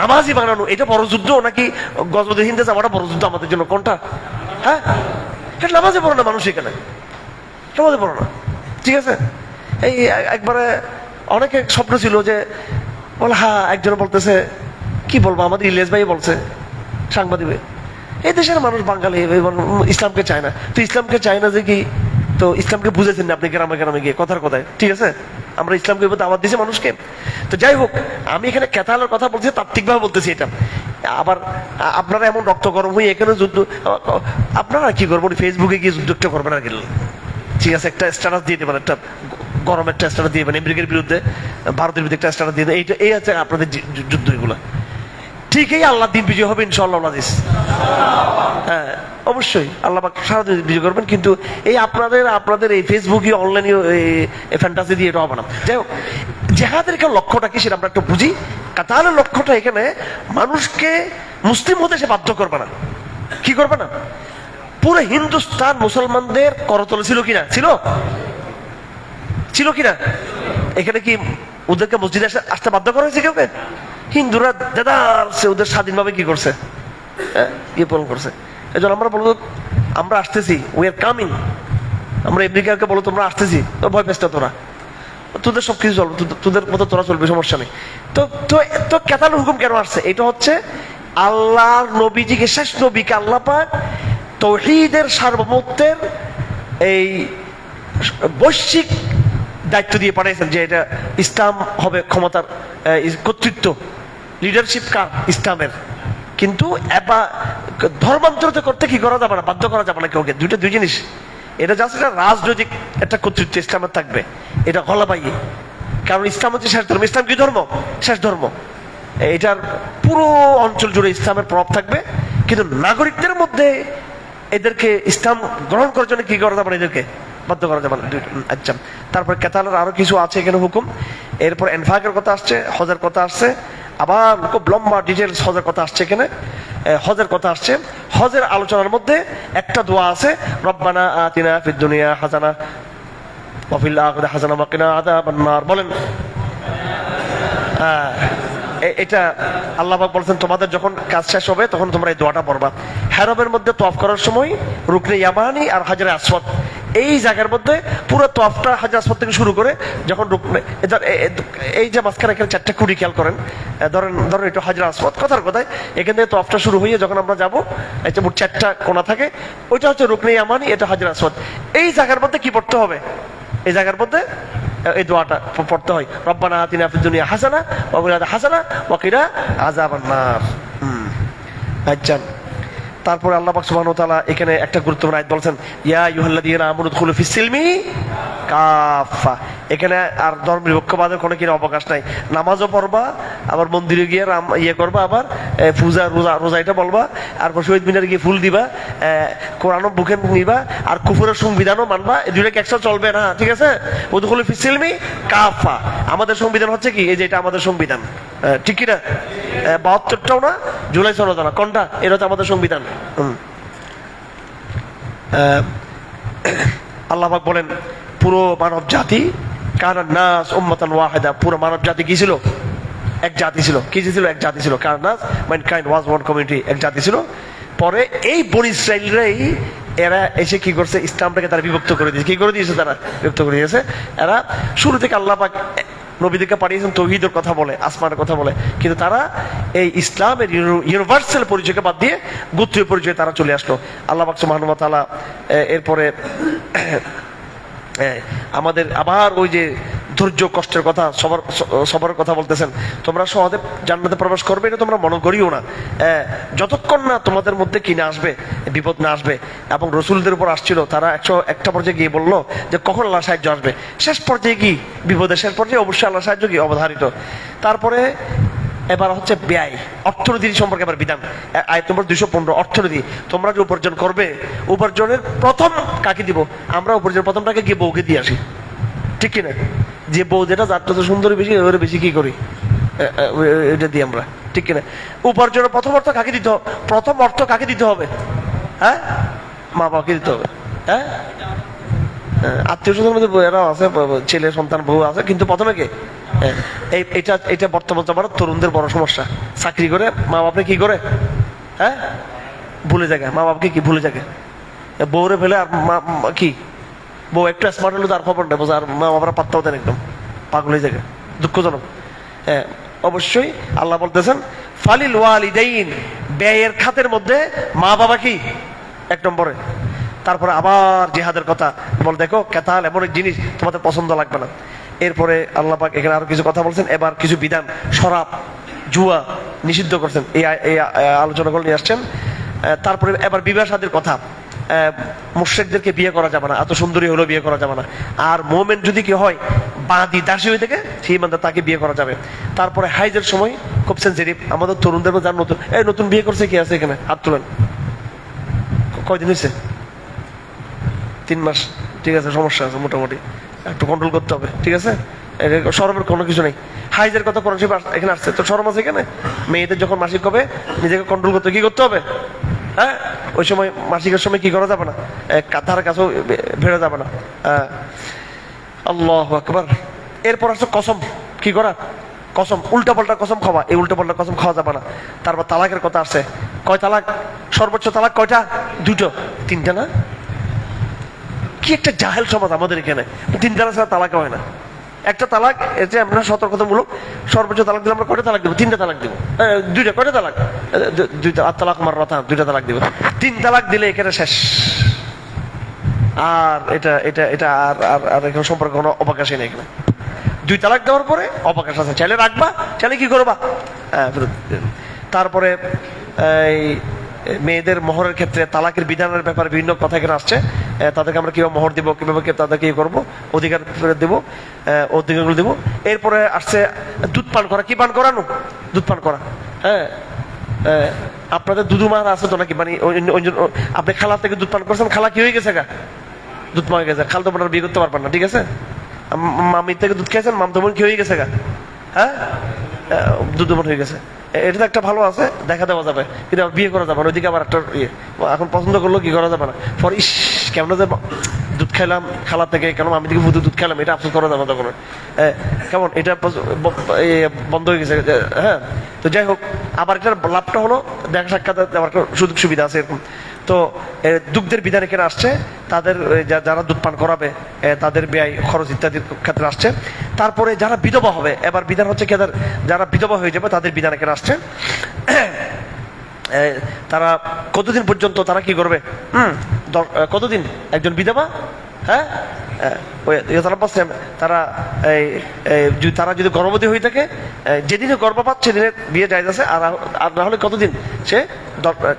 নামাজি বানানো, এটা বড় যুদ্ধ নাকি গজবতে হিন্দে যাওয়াটা বড় যুদ্ধ আমাদের জন্য? কোনটা? হ্যাঁ, এটা নামাজে পড়ো না মানুষ, এখানে নামাজে পড়ো না, ঠিক আছে? এই একবারে অনেকে স্বপ্ন ছিল যে বলে, হ্যাঁ, একজন বলতেছে, কি বলবো, আমাদের ইলিয়াস ভাই বলছে, সাংবাদিক, এই দেশের মানুষ বাঙালি ইসলামকে চায় না। তো ইসলামকে চায় না যে কি, তো ইসলামকে বুঝেছেন না আপনি গ্রামে গ্রামে গিয়ে, কথার কথায়, ঠিক আছে? আমরা ইসলামকে দাওয়াত দিয়েছি মানুষকে। তো যাই হোক, আমি এখানে কেতালের কথা বলছি, তাত্ত্বিকভাবে বলতেছি এটা। আবার আপনারা এমন রক্ত গরম হয়ে এখানে যুদ্ধ, আপনারা কি করবেন, ফেসবুকে গিয়ে যুদ্ধ একটা করবেন আর গেল, ঠিক আছে? একটা স্ট্যাটাস দিয়ে দেবেন, একটা গরম একটা স্ট্যাটাস দিয়ে দেবেন, আমেরিকার বিরুদ্ধে, ভারতের বিরুদ্ধে একটা স্ট্যাটাস দিয়ে দেবেন। এই হচ্ছে আপনাদের যুদ্ধ। এগুলো ঠিকই আল্লাহ দিন বিজয় হবে ইনশাআল্লাহ। হ্যাঁ, অবশ্যই আল্লাহ পাক সারাদিন বিজয় করবেন, কিন্তু এই আপনাদের এই ফেসবুকে অনলাইনে ফ্যান্টাসি দিয়ে এটা হবে না। যাই হোক, জেহাদের লক্ষ্যটা কি সেটা আমরা একটু বুঝি। কাতালের লক্ষ্যটা এখানে মানুষকে মুসলিম হতে সে বাধ্য করবে না, কি করবে না। পুরো হিন্দুস্তান মুসলমানদের করতলে ছিল কিনা, ছিল কিনা? এখানে কি ওদেরকে মসজিদে আসতে বাধ্য করা হয়েছে কেউকে? হিন্দুরা দেদারসে ওদের স্বাধীনভাবে কি করছে, ইয়ে পালন করছে। এই জন্য আমরা বলবো আমরা আসতেছি, উই আর কামিং। আমরা আমেরিকাকে বলো তোমরা আসতেছি, তো ভয় পেস তোরা, তোদের সবকিছু চলবে, তোদের মতো তোরা চলবে, সমস্যা নেই। তো তো তো কেতালের হুকুম কেন আসছে? এটা হচ্ছে আল্লাহর নবীজিকে, শেষ নবীকে আল্লাহ পাক তাওহীদের সার্বভৌমত্বের এই বৈশ্বিক দায়িত্ব দিয়ে পাঠিয়েছেন, যে এটা ইসলাম হবে ক্ষমতার কর্তৃত্ব, লিডারশিপ কার? ইসলামের। কিন্তু ধর্মান্তরিত করতে কি করা যাবে না, বাধ্য করা যাবে না কাউকে, দুই জিনিস। এটা জাস্ট একটা রাজনৈতিক একটা কর্তৃত্ব ইসলামের থাকবে, এটা গলাবাই। কারণ ইসলাম হচ্ছে শেষ ধর্ম। ইসলাম কি ধর্ম? শেষ ধর্ম। এটার পুরো অঞ্চল জুড়ে ইসলামের প্রভাব থাকবে, কিন্তু নাগরিকদের মধ্যে এদেরকে ইসলাম গ্রহণ করার জন্য কি করা যাবে না, এদেরকে বাধ্য করা যাবে না। আচ্ছা, তারপর কেতালের আরো কিছু আছে এখানে হুকুম। এরপর এনফাকের কথা আসছে, হজের কথা আসছে, আবার খুব লম্বা ডিটেলস হজের কথা আসছে এখানে। হজের কথা আসছে, হজের আলোচনার মধ্যে একটা দোয়া আছে, রব্বানা আতিনা ফিদ দুনিয়া হাসানা ওয়া ফিল আখিরাতি হাসানা ওয়া কিনা আযাবান নার। বলেন, এটা আল্লাহ পাক বলছেন তোমাদের যখন কাজ শেষ হবে তখন তোমরা এই দোয়াটা পড়বা। হেরমের মধ্যে তওয়াফ করার সময় রুকনে ইয়ামানি আর হাজরে আসওয়াদ, এই জায়গার মধ্যে পুরো তওয়াফটা হাজরে আসওয়াদ থেকে শুরু করে যখন রুকনে এই যে মাঝখানে এখানে 4টা কুড়ি খেয়াল করেন, ধরেন একটু হাজরে আসওয়াদ কথার কথায় এখান থেকে তওয়াফটা শুরু হয়ে যখন আমরা যাবো, এই যে মোট 4টা কোণা থাকে, ওইটা হচ্ছে রুকনে ইয়ামানি, এটা হাজরে আসওয়াদ। এই জায়গার মধ্যে কি পড়তে হবে? এই জায়গার মধ্যে এই দোয়াটা পড়তে হয়, রব্বানা আতিনা ফিদ দুনিয়া হাসানা ওয়া ফিল আখিরাতি হাসানা ওয়া কিনা আযাবান নার। আচ্ছা, তারপরে আল্লাহ পাক সুবহানাহু ওয়া তাআলা এখানে একটা গুরুত্বপূর্ণ আয়াত বলেছেন, ইয়া আইয়ুহাল্লাযীনা আমানু দুখুলু ফিস সিলমি কাফা। এখানে আর ধর্ম নিরপেক্ষবাদের কোনো কিনা অবকাশ নাই। নামাজও পড়বা, আবার মন্দিরে গিয়ে ইয়ে করবা, আবার পূজা রোজা এটা বলবা, আর শহীদ মিনারে গিয়ে ফুল দিবা, কোরআনও বুকে নিবা, আর কুফরের সংবিধানও মানবা। এই দুইটা একসাথে চলবে না, ঠিক আছে? উদখুলু ফিস সিলমি কাফা। আমাদের সংবিধান হচ্ছে কি, এই যে এটা আমাদের সংবিধান, ঠিক কিনা? 72টাও না, জুলাই 16 না, কোনটা? এটা হচ্ছে আমাদের সংবিধান। আল্লাহ পাক বলেন পুরো মানব জাতি কানা নাস উম্মাতান ওয়াহিদা, পুরো মানব জাতি কি ছিল? এক জাতি ছিল। কি ছিল? এক জাতি ছিল। কানা নাস ম্যানকাইন্ড ওয়াজ ওয়ান কমিউনিটি, এক জাতি ছিল। পরে এই বনী ইসরাইলরাই এরা এসে কি করছে, ইসলামটাকে তারা বিভক্ত করে দিয়েছে। কি করে দিয়েছে? তারা বিভক্ত করে দিয়েছে। এরা শুরু থেকে আল্লাহ পাক নবীদেরকে পাঠিয়েছেন তাওহীদের কথা বলে, আসমানের কথা বলে, কিন্তু তারা এই ইসলামের ইউনিভার্সাল পরিচয়কে বাদ দিয়ে গোত্রীয় পরিচয়ে তারা চলে আসলো। আল্লাহ পাক সুবহানাহু ওয়া তাআলা এরপরে আমাদের আবার ওই যে ধৈর্য কষ্টের কথা, সবার কথা বলতেছেন, তোমরা সহজে জান্নাতে প্রবেশ করবে এটা তোমরা মনে করিও না, যতক্ষণ না তোমাদের মধ্যে কি না আসবে, বিপদ না আসবে। এবং রসুলদের উপর আসছিল, তারা একটা পর্যায়ে গিয়ে বললো যে কখন আল্লাহ সাহায্য আসবে। শেষ পর্যায়ে কি বিপদের শেষ পর্যায়ে অবশ্যই আল্লাহ সাহায্য কি অবধারিত। তারপরে এবার হচ্ছে ব্যয়, অর্থনীতি সম্পর্কে এবার বিধান। আয়াত নম্বর 215, অর্থনীতি। তোমরা যে উপার্জন করবে, উপার্জনের প্রথম কাকে দিব? আমরা উপার্জনের প্রথমটাকে গিয়ে বউকে দিয়ে আসি, ঠিক কিনা? যে বউ যেটা যার তো সুন্দরী বেশি, ওর বেশি কি করি, এটা দিই আমরা, ঠিক কিনা? উপার্জনের প্রথম অর্থ কাকে দিতে হবে? প্রথম অর্থ কাকে দিতে হবে? হ্যাঁ, মা বাবাকে দিতে হবে। হ্যাঁ, আত্মীয় স্বজনের মধ্যে এরাও আছে, ছেলে সন্তান বউ আছে, কিন্তু প্রথমে কে? এটা বর্তমান জমানার তরুণদের বড় সমস্যা। চাকরি করে মা বাপরে কি করে, হ্যাঁ, ভুলে যায়। মা বাপকে কি ভুলে যায়, বউরে ফেলে। আর কি বউ একটু স্মার্ট হলে তার খবর নেবো, আর মা বাবারা পাত্তাও দেন, একদম পাগল হয়ে যায়। দুঃখজনক। হ্যাঁ, অবশ্যই আল্লাহ বলতেছেন ফালিল ওয়ালিদাইন, ব্যয়ের খাতের মধ্যে মা বাবা কি 1 নম্বরে। তারপরে আবার জিহাদের কথা বল, দেখো কেতাল এমন এক জিনিস তোমাদের পছন্দ লাগবে না। এরপরে আল্লাহ পাক এখানে আরো কিছু কথা বলছেন, এবার কিছু বিধান, শরাব জুয়া নিষিদ্ধ করছেন, এই আলোচনাগুলো নিয়ে আসছেন। তারপরে এবার বিবাহ শাদীর কথা, মুশরিকদেরকে বিয়ে করা যাবে না, এত সুন্দরী হলেও বিয়ে করা যাবে না। আর মোমেন যদি কি হয়, বাঁধি দাসী হয়ে থেকে, সেই মানে তাকে বিয়ে করা যাবে। তারপরে হাইজের সময় খুব সেনসিটিভ, আমাদের তরুণদের যার নতুন বিয়ে করছে কি আছে এখানে? হাত তুলেন। কয়দিন হয়েছে? 3 মাস, ঠিক আছে, সমস্যা আছে মোটামুটি, একটু কন্ট্রোল করতে হবে, ঠিক আছে? শরমের কোনো কিছু নেই। হাইজের কথা কোরআন শরীফে এখানে আসছে, তো শরম আছে এখানে? মেয়েদের যখন মাসিক হবে নিজেকে কন্ট্রোল করতে কি করতে হবে? হ্যাঁ, ওই সময় মাসিকের সময় কি করা যাবে না, ধারে কাছেও ভেড়ে যাবে না। আল্লাহু আকবার। এরপর আসছে কসম, কি করা? কসম, উল্টাপাল্টা কসম খাওয়া, এই উল্টাপাল্টা কসম খাওয়া যাবে না। তারপর তালাকের কথা আসছে, কয় তালাক? সর্বোচ্চ তালাক কয়টা? 2টো, 3টা না? কি একটা জাহেল সমাজ আমাদের এখানে, 3 তালাক ছাড়া তালাক হয় না। একটা তালাক, এটা আমরা সতর্কতামূলক, সর্বোচ্চ তালাক দিলে আমরা কয়টা তালাক দেবো? 3টা তালাক দেবো। 2টা, কয়টা তালাক? 2টা। আর তালাক মাররাতা, 2টা তালাক দেবো। 3 তালাক দিলে এখানে শেষ। আর এটা এটা এটা আর আর আর এখানে সম্পর্কে কোনো অবকাশই নেই এখানে। 2 তালাক দেওয়ার পরে অবকাশ আছে, চাইলে রাখবা, চাইলে কি করবা, তারপরে এই মেয়েদের মোহরের ক্ষেত্রে তালাকের বিধানের ব্যাপারে বিভিন্ন কথা এখানে আসছে। তাদেরকে আমরা কিভাবে মোহর দিব, কিভাবে তাদেরকে ইয়ে করবো, অধিকার দেবো, অধিকারগুলো দেবো। এরপরে আসছে দুধ পান করা। কি পান করানো? দুধ পান করা। হ্যাঁ, আপনাদের দুধুমার আছে তো নাকি? মানে আপনি খালা থেকে দুধ পান করছেন, খালা কি হয়ে গেছে গা? দুধ মা হয়ে গেছে। খাল তো আপনার বিয়ে করতে পারবেন না, ঠিক আছে? মামির থেকে দুধ খেয়েছেন, মাম তো বোন কি হয়ে গেছে গা? হ্যাঁ, দুধ বোন হয়ে গেছে। এটা তো একটা ভালো আছে, দেখা দেওয়া যাবে, কিন্তু আবার বিয়ে করা যাবে না। ওইদিকে আবার একটা ইয়ে, এখন পছন্দ করলো কি করা যাবে না। ফর ইস, কেমন যে দুধ খাইলাম খালা থেকে, কেন আমি থেকে দুধ খাইলাম, এটা আফসোস করা যাবে তখন। কেমন এটা বন্ধ হয়ে গেছে। হ্যাঁ, তো যাই হোক, আবার এটার লাভটা হলো দেখা সাক্ষাৎ দেওয়ার সুযোগ সুবিধা আছে এরকম। তো দুগ্ধের বিধান এখানে আসছে, তাদের যারা দুধ পান করাবে তাদের ব্যয় খরচ ইত্যাদির ক্ষেত্রে আসছে। তারপরে যারা বিধবা হবে, এবার বিধান হচ্ছে কি, যারা বিধবা হয়ে যাবে তাদের বিধান এখানে আসছে। তারা কতদিন পর্যন্ত তারা কি করবে? কতদিন একজন বিধবা? হ্যাঁ, তারা তারা যদি গর্ভবতী হয়ে থাকে, যেদিনে গর্ভপাত সেদিনে বিয়ে যায় আছে। আর না হলে কতদিন? সে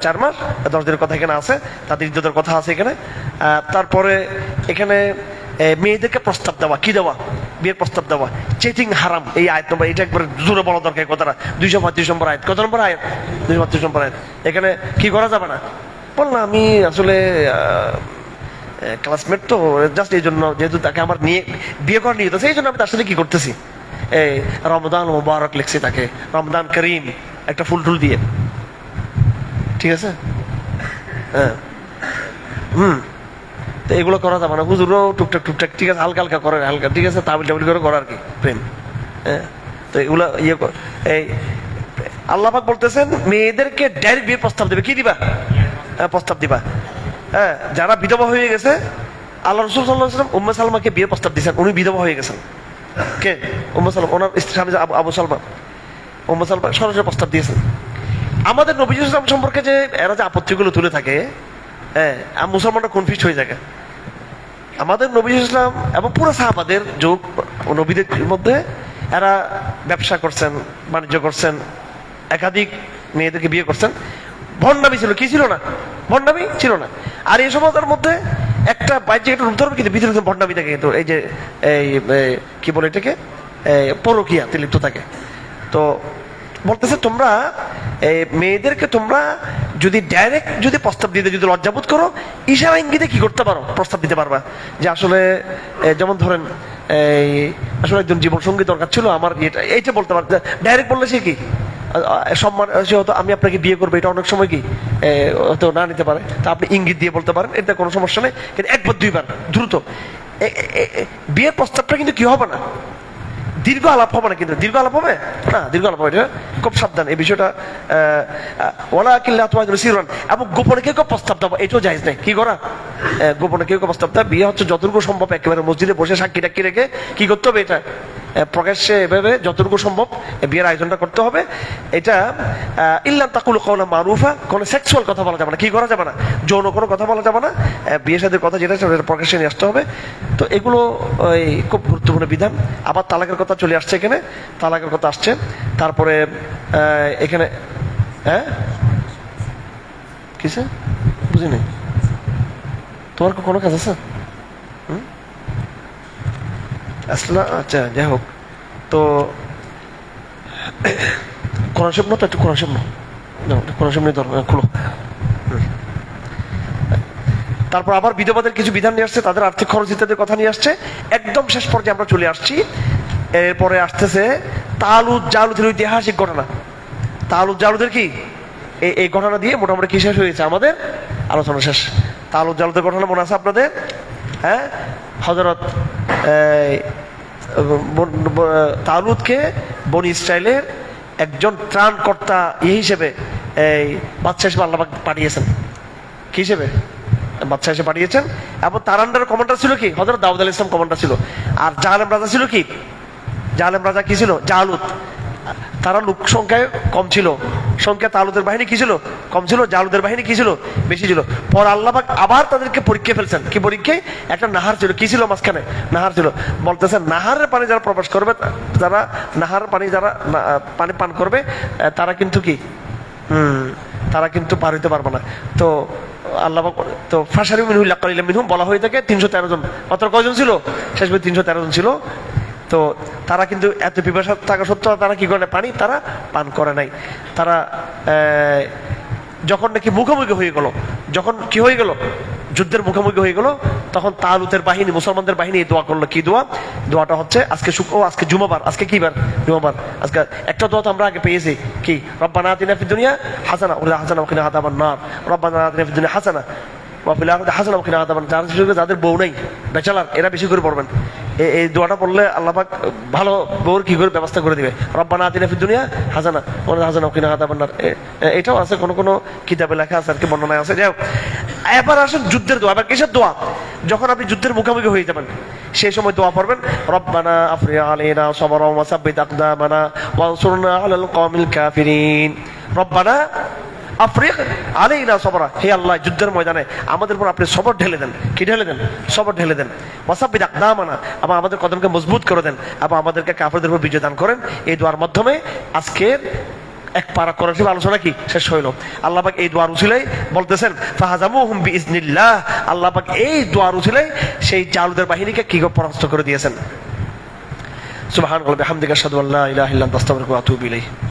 4 মাস 10 দিনের কথা এখানে আছে, তাদের ইদ্যতের কথা আছে এখানে। তারপরে এখানে মেয়েদেরকে প্রস্তাব দেওয়া। কি দেওয়া? বিয়ের প্রস্তাব দেওয়া। চেটিং হারাম। এই আয়াত নম্বর, এটা একবার জোরে বলা দরকার কথাটা। 235 নম্বর আয়াত। কত নম্বর আয়াত? 235 নম্বর আয়াত। এখানে কি করা যাবে না? বললাম আমি আসলে ক্লাসমেট তো, জাস্ট এই জন্য, যেহেতু তাকে আমার নিয়ে বিয়ে করার নিয়ে, সেই জন্য আমি তার সাথে কি করতেছি, এই রমদান মোবারক লিখছি তাকে, রমদান করিম, একটা ফুল টুল দিয়ে, ঠিক আছে? হ্যাঁ, তো এগুলো করা যাবে না। হুজুরও টুকটাক টুকটাক, ঠিক আছে, হালকা হালকা করে, হালকা, ঠিক আছে, তাবিল টাবিল করে করা আর কি প্রেম। হ্যাঁ, তো এগুলো ইয়ে এই আল্লাহ পাক বলতেছেন মেয়েদেরকে ডাইরেক্ট বিয়ের প্রস্তাব দেবে। কি দিবা? প্রস্তাব দিবা। হ্যাঁ, যারা বিধবা হয়ে গেছে, আল্লাহ রাসূল সাল্লাল্লাহু আলাইহি ওয়াসাল্লাম উম্মে সালমাকে বিয়ের প্রস্তাব দিয়েছেন। উনি বিধবা হয়ে গেছেন। কে? উম্মে সালমা। ওনার স্বামী আবু সালমা, উম্মে সালমা সরাসরি প্রস্তাব দিয়েছেন। আমাদের নবী সাল্লাল্লাহু আলাইহি ওয়াসাল্লাম সম্পর্কে যে এরা যে আপত্তিগুলো তুলে থাকে, হ্যাঁ, মুসলমানরা কনফিউজ হয়ে যায়। আমাদের নবী সাল্লাল্লাহু আলাইহি ওয়াসাল্লাম এবং পুরো সাহাবাদের যুগ, নবীদের মধ্যে এরা ব্যবসা করছেন, বাণিজ্য করছেন, একাধিক মেয়েদেরকে বিয়ে করছেন। ভণ্ডামি ছিল, কি ছিল না? ভণ্ডামি ছিল না। আর এই সমাজের মধ্যে একটা বাহ্যিক একটা রূপ ধরবে, কিন্তু ভিতরে ভণ্ডামি থাকে। কিন্তু এই যে কি বলে এটাকে, পরকীয়াতে লিপ্ত থাকে। তো বলতেছে তোমরা মেয়েদেরকে তোমরা যদি ডাইরেক্ট যদি প্রস্তাব দিতে যদি লজ্জাবোধ করো, ইশারা ইঙ্গিতে কি করতে পারো? প্রস্তাব দিতে পারবা যে আসলে যেমন ধরেন আসলে একজন জীবন সঙ্গী দরকার ছিল আমার, এইটা বলতে পারবে। ডাইরেক্ট বললে সে কি সম্মান, সে হয়তো আমি আপনাকে বিয়ে করবো, এটা অনেক সময় কি হয়তো না নিতে পারে। তা আপনি ইঙ্গিত দিয়ে বলতে পারেন, এটা কোনো সমস্যা নেই। কিন্তু একবার দুইবার দ্রুত বিয়ের প্রস্তাবটা কিন্তু কি হবে না, দীর্ঘ আলাপ হবে না। কিন্তু দীর্ঘ আলাপ হবে না, দীর্ঘ আলাপ হবে, খুব সাবধান এই বিষয়টা। ওলা কিল্লা তোমার সিরান, এবং গোপনে কেউ প্রস্তাব দেবো, এটাও জায়েজ নেই। কি করা? গোপনে কেউ প্রস্তাব দেয়। বিয়ে হচ্ছে যতটুকু সম্ভব একেবারে মসজিদে বসে সাক্ষী টাক্ষী রেখে কি করতে হবে, এটা প্রকাশ্যে এভাবে যতটুকু সম্ভব বিয়ের আয়োজনটা করতে হবে। এটা ইল্লাম তাকুল কওলা মারুফা, কোনো সেক্সুয়াল কথা বলা যাবে না। কি করা যাবে না? যৌন কোনো কথা বলা যাবে না। বিয়ে শাদীর কথা যেটা সেটা প্রকাশ্যে নিয়ে আসতে হবে। তো এগুলো খুব গুরুত্বপূর্ণ বিধান। আবার তালাকের কথা চলে আসছে এখানে, তালাকের কথা আসছে। তারপরে এখানে হ্যাঁ কিসে বুঝি নাই, তোমার কোনো কাজ আছে? আসলে আচ্ছা, যাই হোক। তো কোরআন শরীফ তো একটু কোরআন শরীফ কোরআন শরীফ নিয়ে খুলো। তারপর আবার বিধবাদের কিছু বিধান নিয়ে আসছে, তাদের আর্থিক খরচ ইত্যাদির কথা নিয়ে আসছে। একদম শেষ পর্যায়ে আমরা চলে আসছি। এরপরে আসতেছে তালুত জালুতের ঐতিহাসিক ঘটনা। তালুত জালুতের কি এই ঘটনা দিয়ে মোটামুটি কি শেষ হয়েছে আমাদের আলোচনা শেষ। তালুত জালুতের ঘটনা মনে আছে আপনাদের? হ্যাঁ, হযরত তালুতকে বনি ইসরাইলের একজন ত্রাণকর্তা হিসেবে বাদশা হিসেবে আল্লাহ পাঠিয়েছেন। কি হিসেবে? বাদশা হিসেবে পাঠিয়েছেন। এবং তার আন্ডার কমান্ডার ছিল কি? হযরত দাউদ আলাইহিস সালাম কমান্ডার ছিল। আর জালেম রাজা ছিল কি? জালেম রাজা কি ছিল? জালুত। তারা লোক সংখ্যায় কম ছিল, সংখ্যা তালুদের বাহিনী কি ছিল? কম ছিল। জালুদের বাহিনী কি ছিল? বেশি ছিল। পর আল্লাহ পাক আবার তাদেরকে পরীক্ষা ফেলছেন। কি পরীক্ষায়? একটা নাহার ছিল। কি ছিল মাঝখানে? নাহার ছিল। বলতেছেন নাহারের পানি যারা প্রবেশ করবে, যারা নাহার পানি যারা পানি পান করবে, তারা কিন্তু কি তারা কিন্তু পার হইতে পারবে না। তো আল্লাহ তো ফাশারি মিনহু ইল্লা কালিলাম মিনহুম বলা হয়ে থাকে 313 জন। মাত্র কয়জন ছিল? শেষ পর্যন্ত 313 জন ছিল। তো তারা কিন্তু এত পিপাসা থাকা সত্ত্বেও তারা কি করে পানি তারা পান করে নাই। তারা যখন নাকি মুখোমুখি হয়ে গেল, যখন কি হয়ে গেল, যুদ্ধের মুখোমুখি হয়ে গেল, তখন তালুতের বাহিনী, মুসলমানদের বাহিনী এই দোয়া করলো। কি দোয়া? দোয়াটা হচ্ছে আজকে আজকে জুমাবার, আজকে কি বার? জুমাবার। আজকে একটা দোয়া তো আমরা আগে পেয়েছি, কি রব্বানা আতিনা ফিদ দুনিয়া হাসানা ওয়া হাসানা ওয়া কিনা আযাবান নার, রব্বানা আতিনা ফিদ দুনিয়া হাসানা ওয়া ফিল আখিরাতি হাসানা ওয়া কিনা আযাবান নার। যাদের বউ নাই, বেচালার, এরা বেশি করে পড়বেন এই দোয়াটা পড়লে আল্লাহ পাক ভালো বউর কি করে ব্যবস্থা করে দিবে। রব্বানা আতিনা ফিদ দুনিয়া হাসানা ওয়া হাসানা ওয়া কিনা আযাবান নার, এটাও আছে কোন কোন কিতাবে লেখা আছে আর কি, বর্ণনায় আছে। যাই হোক, এবার আসেন যুদ্ধের দোয়া। এবার কিসের দোয়া? যখন আপনি যুদ্ধের মুখোমুখি হয়ে যাবেন সেই সময় দোয়া পড়বেন, রব্বানা আফরিগ আলাইনা সাবরান ওয়া সাব্বিত আকদামানা ওয়ানসুরনা আলাল কওমিল কাফিরিন। রব্বানা আফরিগ আলাইনা সাবরা, হে আল্লাহ যুদ্ধের ময়দানে আমাদের উপর আপনি সবর ঢেলে দেন। কি ঢেলে দেন? সবর ঢেলে দেন। ওয়া সাব্বিত আকদামানা, এবং আমাদের কদমকে মজবুত করে দেন, এবং আমাদেরকে কাফেরদের উপর বিজয় দান করেন। এই দোয়ার মাধ্যমে আজকের এক পারা কোরআন আলোচনা কি শেষ হইল। আল্লাহ পাক এই দোয়ার উসিলাই বলতেছেন ফাহাজামুহুম বিইজনিল্লাহ, আল্লাহ পাক এই দোয়ার উসিলাই সেই জালুদের বাহিনীকে কি পরাস্ত করে দিয়েছেন। সুবহানাল্লাহি ওয়া বিহামদিহি আশহাদু আল্লা ইলাহা ইল্লা আনতা আস্তাগফিরুকা ওয়া আতুবু ইলাইহি।